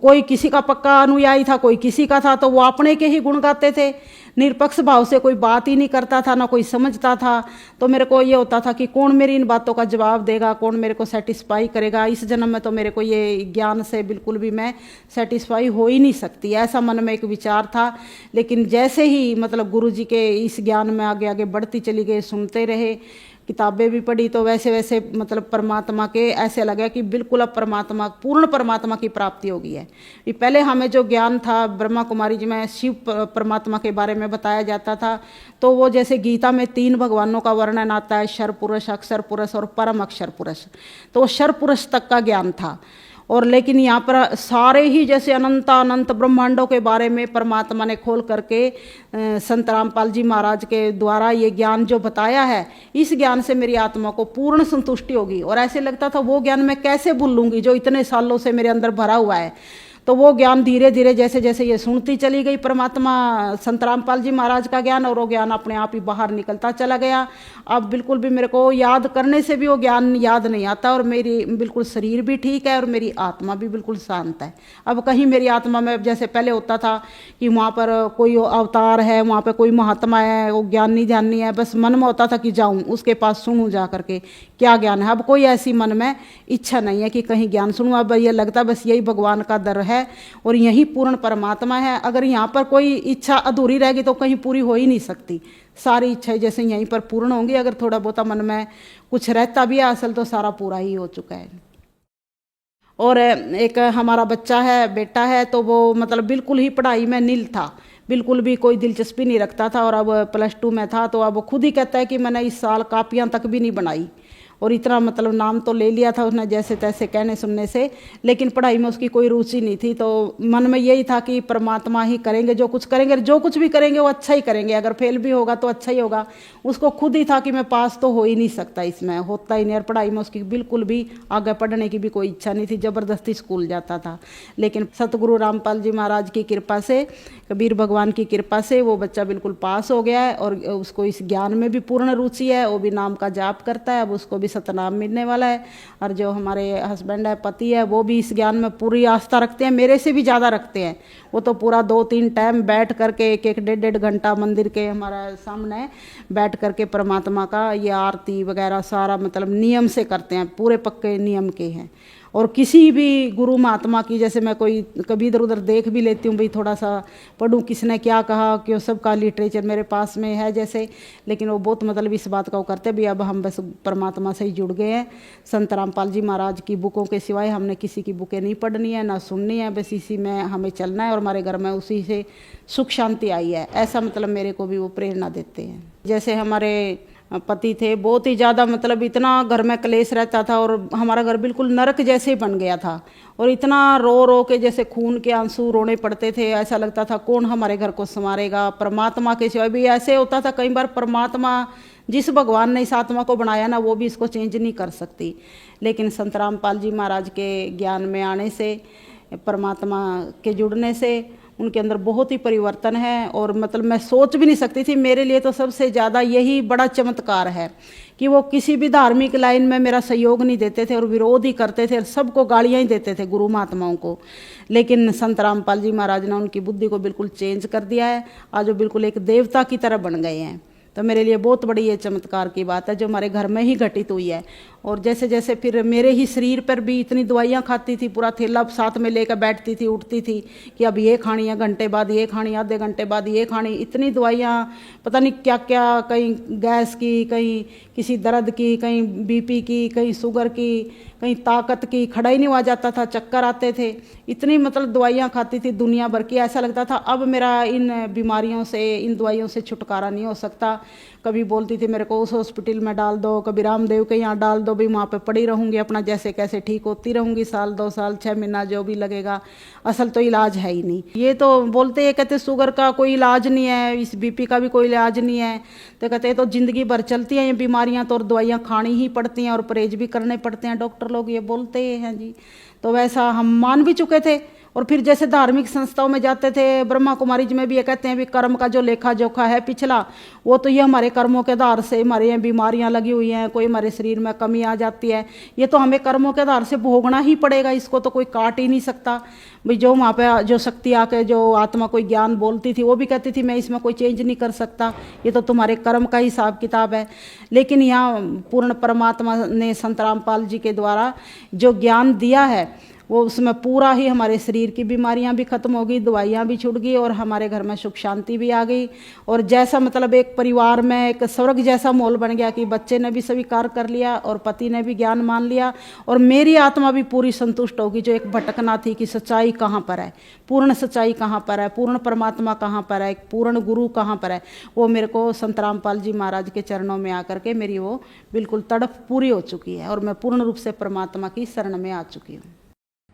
कोई किसी का पक्का अनुयायी था, कोई किसी का था, तो वो अपने के ही गुण गाते थे, निरपक्ष भाव से कोई बात ही नहीं करता था, ना कोई समझता था। तो मेरे को ये होता था कि कौन मेरी इन बातों का जवाब देगा, कौन मेरे को सेटिस्फाई करेगा। इस जन्म में तो मेरे को ये ज्ञान से बिल्कुल भी मैं सेटिस्फाई हो ही नहीं सकती, ऐसा मन में एक विचार था। लेकिन जैसे ही मतलब गुरु जी के इस ज्ञान में आगे आगे बढ़ती चली गई, सुनते रहे, किताबें भी पढ़ी, तो वैसे वैसे मतलब परमात्मा के ऐसे लगा कि बिल्कुल अब परमात्मा, पूर्ण परमात्मा की प्राप्ति हो गई है। ये पहले हमें जो ज्ञान था ब्रह्मा कुमारी जी में शिव परमात्मा के बारे में बताया जाता था, तो वो जैसे गीता में 3 भगवानों का वर्णन आता है, क्षर पुरुष, अक्षर पुरुष और परम अक्षर पुरुष, तो वो क्षर पुरुष तक का ज्ञान था। और लेकिन यहाँ पर सारे ही जैसे अनंत ब्रह्मांडों के बारे में परमात्मा ने खोल करके संत रामपाल जी महाराज के द्वारा ये ज्ञान जो बताया है, इस ज्ञान से मेरी आत्मा को पूर्ण संतुष्टि होगी। और ऐसे लगता था वो ज्ञान मैं कैसे भूल लूँगी जो इतने सालों से मेरे अंदर भरा हुआ है। तो वो ज्ञान धीरे धीरे जैसे जैसे ये सुनती चली गई परमात्मा संत रामपाल जी महाराज का ज्ञान, और वो ज्ञान अपने आप ही बाहर निकलता चला गया। अब बिल्कुल भी मेरे को याद करने से भी वो ज्ञान याद नहीं आता, और मेरी बिल्कुल शरीर भी ठीक है और मेरी आत्मा भी बिल्कुल शांत है। अब कहीं मेरी आत्मा में जैसे पहले होता था कि वहाँ पर कोई अवतार है, वहाँ पर कोई महात्मा है, वो ज्ञानी ध्यानी है, बस मन में होता था कि जाऊँ उसके पास सुनूँ जा करके क्या ज्ञान है। अब कोई ऐसी मन में इच्छा नहीं है कि कहीं ज्ञान सुनूँ। अब ये लगता बस यही भगवान का दर है और यही पूर्ण परमात्मा है। अगर यहाँ पर कोई इच्छा अधूरी रहेगी तो कहीं पूरी हो ही नहीं सकती। सारी इच्छाएं जैसे यहीं पर पूर्ण होंगी, अगर थोड़ा बहुत मन में कुछ रहता भी है असल तो सारा पूरा ही हो चुका है। और एक हमारा बच्चा है, बेटा है, तो वो मतलब बिल्कुल ही पढ़ाई में नील था, बिल्कुल भी कोई दिलचस्पी नहीं रखता था, और अब +2 में था। तो अब वो खुद ही कहता है कि मैंने इस साल कापियाँ तक भी नहीं बनाई, और इतना मतलब नाम तो ले लिया था उसने जैसे तैसे कहने सुनने से, लेकिन पढ़ाई में उसकी कोई रुचि नहीं थी। तो मन में यही था कि परमात्मा ही करेंगे, जो कुछ करेंगे, जो कुछ भी करेंगे वो अच्छा ही करेंगे, अगर फेल भी होगा तो अच्छा ही होगा। उसको खुद ही था कि मैं पास तो हो ही नहीं सकता, इसमें होता ही नहीं। और पढ़ाई में उसकी बिल्कुल भी आगे पढ़ने की भी कोई इच्छा नहीं थी, ज़बरदस्ती स्कूल जाता था। लेकिन सतगुरु रामपाल जी महाराज की कृपा से, कबीर भगवान की कृपा से वो बच्चा बिल्कुल पास हो गया है, और उसको इस ज्ञान में भी पूर्ण रुचि है। वो भी नाम का जाप करता है, अब उसको भी सतनाम मिलने वाला है। और जो हमारे हस्बैंड है, पति है, वो भी इस ज्ञान में पूरी आस्था रखते हैं, मेरे से भी ज़्यादा रखते हैं। वो तो पूरा 2-3 टाइम बैठ करके 1-1, 1.5 घंटा मंदिर के हमारा सामने बैठ करके परमात्मा का ये आरती वगैरह सारा मतलब नियम से करते हैं, पूरे पक्के नियम के हैं। और किसी भी गुरु महात्मा की, जैसे मैं कोई कभी इधर उधर देख भी लेती हूँ, भाई थोड़ा सा पढ़ूँ किसने क्या कहा, क्यों सबका लिटरेचर मेरे पास में है जैसे, लेकिन वो बहुत मतलब इस बात का वो करते भी अब हम बस परमात्मा से ही जुड़ गए हैं। संत रामपाल जी महाराज की बुकों के सिवाय हमने किसी की बुकें नहीं पढ़नी है, ना सुननी है, बस इसी में हमें चलना है, और हमारे घर में उसी से सुख शांति आई है, ऐसा मतलब मेरे को भी वो प्रेरणा देते हैं। जैसे हमारे पति थे, बहुत ही ज़्यादा मतलब इतना घर में क्लेश रहता था, और हमारा घर बिल्कुल नरक जैसे बन गया था, और इतना रो रो के जैसे खून के आंसू रोने पड़ते थे। ऐसा लगता था कौन हमारे घर को संवारेगा, परमात्मा के सिवाय भी। ऐसे होता था कई बार परमात्मा जिस भगवान ने इस आत्मा को बनाया ना, वो भी इसको चेंज नहीं कर सकती। लेकिन संत रामपाल जी महाराज के ज्ञान में आने से, परमात्मा के जुड़ने से उनके अंदर बहुत ही परिवर्तन है। और मतलब मैं सोच भी नहीं सकती थी, मेरे लिए तो सबसे ज़्यादा यही बड़ा चमत्कार है कि वो किसी भी धार्मिक लाइन में मेरा सहयोग नहीं देते थे, और विरोध ही करते थे, और सबको गालियाँ ही देते थे गुरु महात्माओं को। लेकिन संत रामपाल जी महाराज ने उनकी बुद्धि को बिल्कुल चेंज कर दिया है, आज वो बिल्कुल एक देवता की तरह बन गए हैं। तो मेरे लिए बहुत बड़ी ये चमत्कार की बात है जो हमारे घर में ही घटित हुई है। और जैसे जैसे फिर मेरे ही शरीर पर भी इतनी दवाइयाँ खाती थी, पूरा थैला साथ में लेकर बैठती थी, उठती थी कि अब ये खानी है, घंटे बाद ये खानी, आधे घंटे बाद ये खानी, इतनी दवाइयाँ, पता नहीं क्या क्या, कहीं गैस की, कहीं किसी दर्द की, कहीं बीपी की, कहीं शुगर की, कहीं ताकत की, खड़ा ही नहीं हुआ जाता था, चक्कर आते थे, इतनी मतलब दवाइयाँ खाती थी दुनिया भर की। ऐसा लगता था अब मेरा इन बीमारियों से, इन दवाइयों से छुटकारा नहीं हो सकता। कभी बोलती थी मेरे को उस हॉस्पिटल में डाल दो, कभी रामदेव के यहाँ डाल दो, भी वहाँ पे पड़ी रहूँगी, अपना जैसे कैसे ठीक होती रहूँगी, साल 2 साल 6 महीना जो भी लगेगा, असल तो इलाज है ही नहीं। ये तो बोलते हैं, कहते शुगर का कोई इलाज नहीं है, इस बीपी का भी कोई इलाज नहीं है, तो कहते हैं तो ज़िंदगी भर चलती हैं ये बीमारियाँ, तो और दवाइयाँ खानी ही पड़ती हैं और परहेज भी करने पड़ते हैं, डॉक्टर लोग ये बोलते हैं जी। तो वैसा हम मान भी चुके थे। और फिर जैसे धार्मिक संस्थाओं में जाते थे, ब्रह्मा कुमारी जी में भी ये कहते हैं भी कर्म का जो लेखा जोखा है पिछला, वो तो ये हमारे कर्मों के आधार से हमारे यहाँ बीमारियाँ लगी हुई हैं, कोई हमारे शरीर में कमी आ जाती है, ये तो हमें कर्मों के आधार से भोगना ही पड़ेगा, इसको तो कोई काट ही नहीं सकता। भाई जो वहाँ पे जो शक्ति आके जो आत्मा कोई ज्ञान बोलती थी, वो भी कहती थी मैं इसमें कोई चेंज नहीं कर सकता, ये तो तुम्हारे कर्म का हिसाब किताब है। लेकिन यहाँ पूर्ण परमात्मा ने संत रामपाल जी के द्वारा जो ज्ञान दिया है, वो उसमें पूरा ही हमारे शरीर की बीमारियां भी खत्म हो गई, दवाइयां भी छूट गई, और हमारे घर में सुख शांति भी आ गई। और जैसा मतलब एक परिवार में एक स्वर्ग जैसा माहौल बन गया कि बच्चे ने भी स्वीकार कर लिया और पति ने भी ज्ञान मान लिया, और मेरी आत्मा भी पूरी संतुष्ट होगी। जो एक भटकना थी कि सच्चाई कहाँ पर है, पूर्ण सच्चाई कहाँ पर है, पूर्ण परमात्मा कहाँ पर है, पूर्ण गुरु कहाँ पर है, वो मेरे को संत रामपाल जी महाराज के चरणों में आकर के मेरी वो बिल्कुल तड़प पूरी हो चुकी है, और मैं पूर्ण रूप से परमात्मा की शरण में आ चुकी हूँ।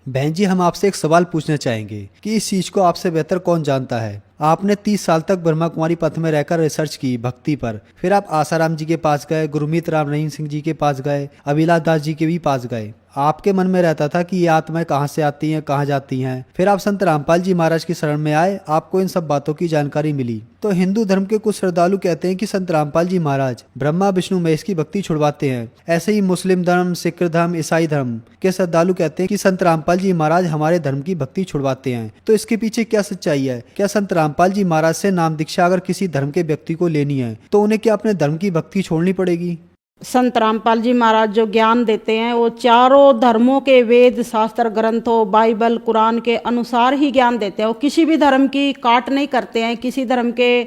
बहन जी, हम आपसे एक सवाल पूछना चाहेंगे कि इस चीज़ को आपसे बेहतर कौन जानता है, आपने 30 साल तक ब्रह्मा कुमारी पथ में रहकर रिसर्च की भक्ति पर। फिर आप आसाराम जी के पास गए, गुरमीत राम रहीम सिंह जी के पास गए, अभिलाष दास जी के भी पास गए। आपके मन में रहता था कि ये आत्माएं कहाँ से आती हैं, कहाँ जाती हैं। फिर आप संत रामपाल जी महाराज की शरण में आए, आपको इन सब बातों की जानकारी मिली। तो हिंदू धर्म के कुछ श्रद्धालु कहते हैं कि संत रामपाल जी महाराज ब्रह्मा विष्णु महेश की भक्ति छुड़वाते हैं। ऐसे ही मुस्लिम धर्म, सिख धर्म, ईसाई धर्म के श्रद्धालु कहते हैं कि संत रामपाल जी महाराज हमारे धर्म की भक्ति छुड़वाते हैं। तो इसके पीछे क्या सच्चाई है? क्या संत रामपाल जी महाराज से नाम दीक्षा अगर किसी धर्म के व्यक्ति को लेनी है तो उन्हें क्या अपने धर्म की भक्ति छोड़नी पड़ेगी? संत रामपाल जी महाराज जो ज्ञान देते हैं वो चारों धर्मों के वेद शास्त्र ग्रंथों, बाइबल, कुरान के अनुसार ही ज्ञान देते हैं। वो किसी भी धर्म की काट नहीं करते हैं, किसी धर्म के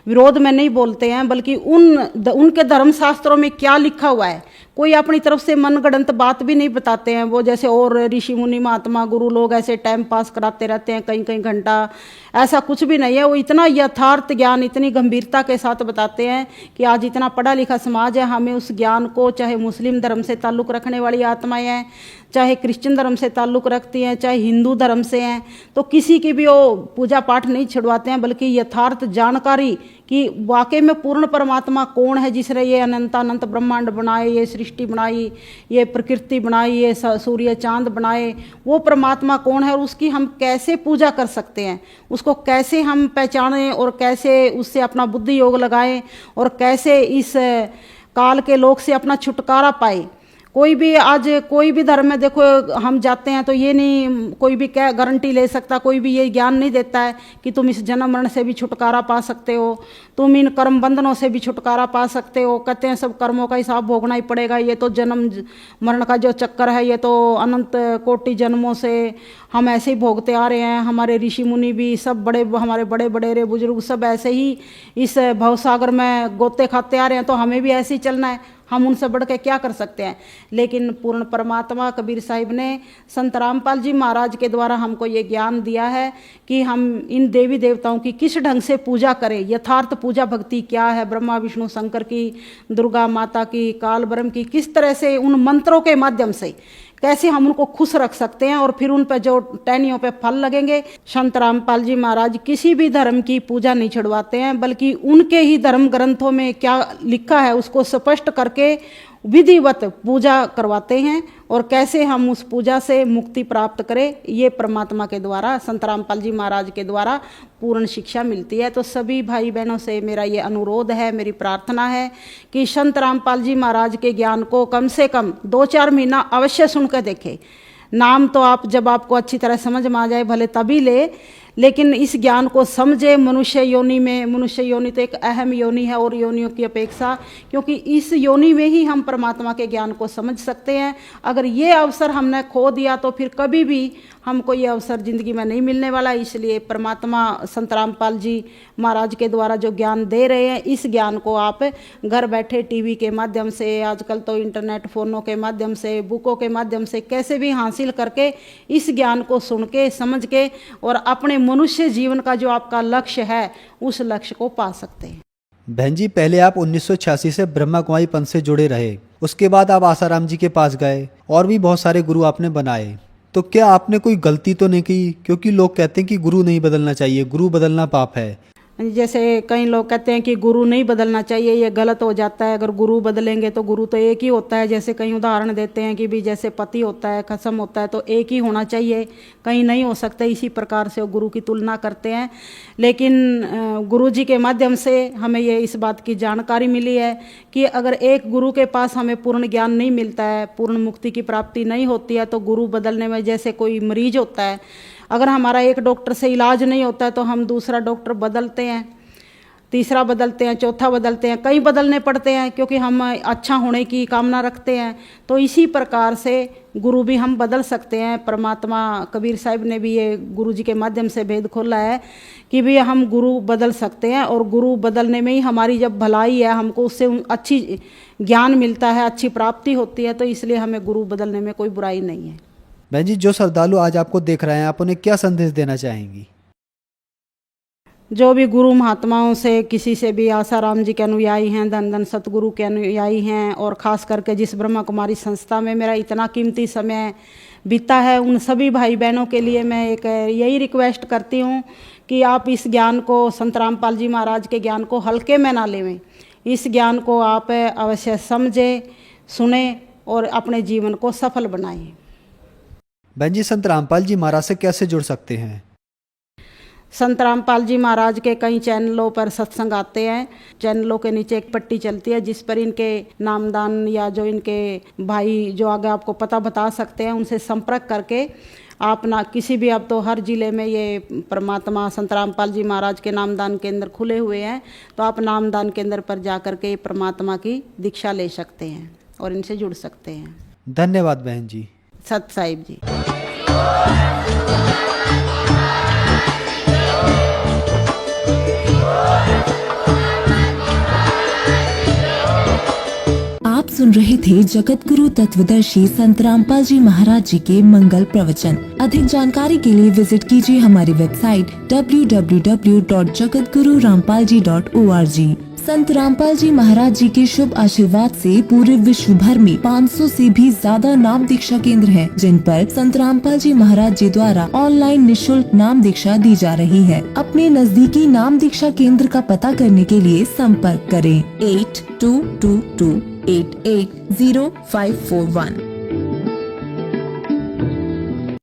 विरोध में नहीं बोलते हैं, बल्कि उनके धर्म शास्त्रों में क्या लिखा हुआ है, कोई अपनी तरफ से मनगढ़ंत बात भी नहीं बताते हैं। वो जैसे और ऋषि मुनि महात्मा गुरु लोग ऐसे टाइम पास कराते रहते हैं कई कई घंटा, ऐसा कुछ भी नहीं है। वो इतना यथार्थ ज्ञान इतनी गंभीरता के साथ बताते हैं कि आज इतना पढ़ा लिखा समाज है, हमें उस ज्ञान को, चाहे मुस्लिम धर्म से ताल्लुक़ रखने वाली आत्माएं हैं, चाहे क्रिश्चियन धर्म से ताल्लुक़ रखती हैं, चाहे हिंदू धर्म से हैं, तो किसी की भी वो पूजा पाठ नहीं छुड़वाते हैं, बल्कि यथार्थ जानकारी कि वाकई में पूर्ण परमात्मा कौन है जिसने ये अनंत ब्रह्मांड बनाए, ये सृष्टि बनाई, ये प्रकृति बनाई, ये सूर्य चांद बनाए, वो परमात्मा कौन है और उसकी हम कैसे पूजा कर सकते हैं, उसको कैसे हम पहचानें और कैसे उससे अपना बुद्धि योग लगाएं और कैसे इस काल के लोक से अपना छुटकारा पाए। कोई भी आज कोई भी धर्म में देखो हम जाते हैं तो ये नहीं कोई भी क्या गारंटी ले सकता, कोई भी ये ज्ञान नहीं देता है कि तुम इस जन्म मरण से भी छुटकारा पा सकते हो, तुम इन कर्म बंधनों से भी छुटकारा पा सकते हो। कहते हैं सब कर्मों का हिसाब भोगना ही पड़ेगा, ये तो जन्म मरण का जो चक्कर है ये तो अनंत कोटि जन्मों से हम ऐसे ही भोगते आ रहे हैं। हमारे ऋषि मुनि भी सब हमारे बड़े बड़े बुजुर्ग सब ऐसे ही इस भवसागर में गोते खाते आ रहे हैं, तो हमें भी ऐसे ही चलना है, हम उनसे बढ़ के क्या कर सकते हैं। लेकिन पूर्ण परमात्मा कबीर साहिब ने संत रामपाल जी महाराज के द्वारा हमको ये ज्ञान दिया है कि हम इन देवी देवताओं की किस ढंग से पूजा करें, यथार्थ पूजा भक्ति क्या है, ब्रह्मा विष्णु शंकर की, दुर्गा माता की, काल ब्रह्म की, किस तरह से उन मंत्रों के माध्यम से कैसे हम उनको खुश रख सकते हैं और फिर उन पर जो टहनियों पे फल लगेंगे। संत रामपाल जी महाराज किसी भी धर्म की पूजा नहीं छुड़वाते हैं, बल्कि उनके ही धर्म ग्रंथों में क्या लिखा है उसको स्पष्ट करके विधिवत पूजा करवाते हैं और कैसे हम उस पूजा से मुक्ति प्राप्त करें, ये परमात्मा के द्वारा, संत रामपाल जी महाराज के द्वारा पूर्ण शिक्षा मिलती है। तो सभी भाई बहनों से मेरा ये अनुरोध है, मेरी प्रार्थना है कि संत रामपाल जी महाराज के ज्ञान को कम से कम 2-4 महीना अवश्य सुन कर देखें। नाम तो आप जब आपको अच्छी तरह समझ में आ जाए भले तभी ले, लेकिन इस ज्ञान को समझे। मनुष्य योनि तो एक अहम योनि है और योनियों की अपेक्षा, क्योंकि इस योनि में ही हम परमात्मा के ज्ञान को समझ सकते हैं। अगर ये अवसर हमने खो दिया तो फिर कभी भी हमको ये अवसर जिंदगी में नहीं मिलने वाला। इसलिए परमात्मा संत रामपाल जी महाराज के द्वारा जो ज्ञान दे रहे हैं, इस ज्ञान को आप घर बैठे टीवी के माध्यम से, आजकल तो इंटरनेट फ़ोनों के माध्यम से, बुकों के माध्यम से कैसे भी हासिल करके इस ज्ञान को सुन के समझ के और अपने मनुष्य जीवन का जो आपका लक्ष्य है उस लक्ष्य को पा सकते हैं। बहन जी, पहले आप 1986 से ब्रह्मा कुमारी पंथ से जुड़े रहे, उसके बाद आप आसाराम जी के पास गए और भी बहुत सारे गुरु आपने बनाए, तो क्या आपने कोई गलती तो नहीं की? क्योंकि लोग कहते हैं कि गुरु नहीं बदलना चाहिए, गुरु बदलना पाप है। जैसे कई लोग कहते हैं कि गुरु नहीं बदलना चाहिए, ये गलत हो जाता है। अगर गुरु बदलेंगे तो गुरु तो एक ही होता है। जैसे कई उदाहरण देते हैं कि भी जैसे पति होता है, खसम होता है, तो एक ही होना चाहिए, कहीं नहीं हो सकता। इसी प्रकार से वो गुरु की तुलना करते हैं। लेकिन गुरु जी के माध्यम से हमें ये इस बात की जानकारी मिली है कि अगर एक गुरु के पास हमें पूर्ण ज्ञान नहीं मिलता है, पूर्ण मुक्ति की प्राप्ति नहीं होती है, तो गुरु बदलने में जैसे कोई मरीज होता है, अगर हमारा एक डॉक्टर से इलाज नहीं होता है तो हम दूसरा डॉक्टर बदलते हैं, तीसरा बदलते हैं, चौथा बदलते हैं, कई बदलने पड़ते हैं क्योंकि हम अच्छा होने की कामना रखते हैं। तो इसी प्रकार से गुरु भी हम बदल सकते हैं। परमात्मा कबीर साहिब ने भी ये गुरु जी के माध्यम से भेद खोला है कि भी हम गुरु बदल सकते हैं और गुरु बदलने में ही हमारी जब भलाई है, हमको उससे अच्छी ज्ञान मिलता है, अच्छी प्राप्ति होती है, तो इसलिए हमें गुरु बदलने में कोई बुराई नहीं है। बहन जी, जो श्रद्धालु आज आपको देख रहे हैं, आप उन्हें क्या संदेश देना चाहेंगी? जो भी गुरु महात्माओं से, किसी से भी, आसाराम जी के अनुयायी हैं, धन धन सतगुरु के अनुयायी हैं, और ख़ास करके जिस ब्रह्मा कुमारी संस्था में मेरा इतना कीमती समय बीता है, उन सभी भाई बहनों के लिए मैं एक यही रिक्वेस्ट करती हूँ कि आप इस ज्ञान को, संत रामपाल जी महाराज के ज्ञान को हल्के में ना लेवें। इस ज्ञान को आप अवश्य समझें, सुने और अपने जीवन को सफल बनाएं। बहन जी, संत रामपाल जी महाराज से कैसे जुड़ सकते हैं? संत रामपाल जी महाराज के कई चैनलों पर सत्संग आते हैं। चैनलों के नीचे एक पट्टी चलती है जिस पर इनके नामदान या जो इनके भाई जो आगे आपको पता बता सकते हैं, उनसे संपर्क करके आप ना किसी भी, अब तो हर जिले में ये परमात्मा संत रामपाल जी महाराज के नामदान केंद्र खुले हुए हैं, तो आप नामदान केंद्र पर जा कर के परमात्मा की दीक्षा ले सकते हैं और इनसे जुड़ सकते हैं। धन्यवाद बहन जी। सत साहिब जी। आप सुन रहे थे जगत गुरु तत्वदर्शी संत रामपाल जी महाराज जी के मंगल प्रवचन। अधिक जानकारी के लिए विजिट कीजिए हमारी वेबसाइट www.jagatgururampalji.org। संत रामपाल जी महाराज जी के शुभ आशीर्वाद से पूरे विश्व भर में 500 से भी ज्यादा नाम दीक्षा केंद्र हैं, जिन पर संत रामपाल जी महाराज जी द्वारा ऑनलाइन निशुल्क नाम दीक्षा दी जा रही है। अपने नजदीकी नाम दीक्षा केंद्र का पता करने के लिए संपर्क करें 8222880541।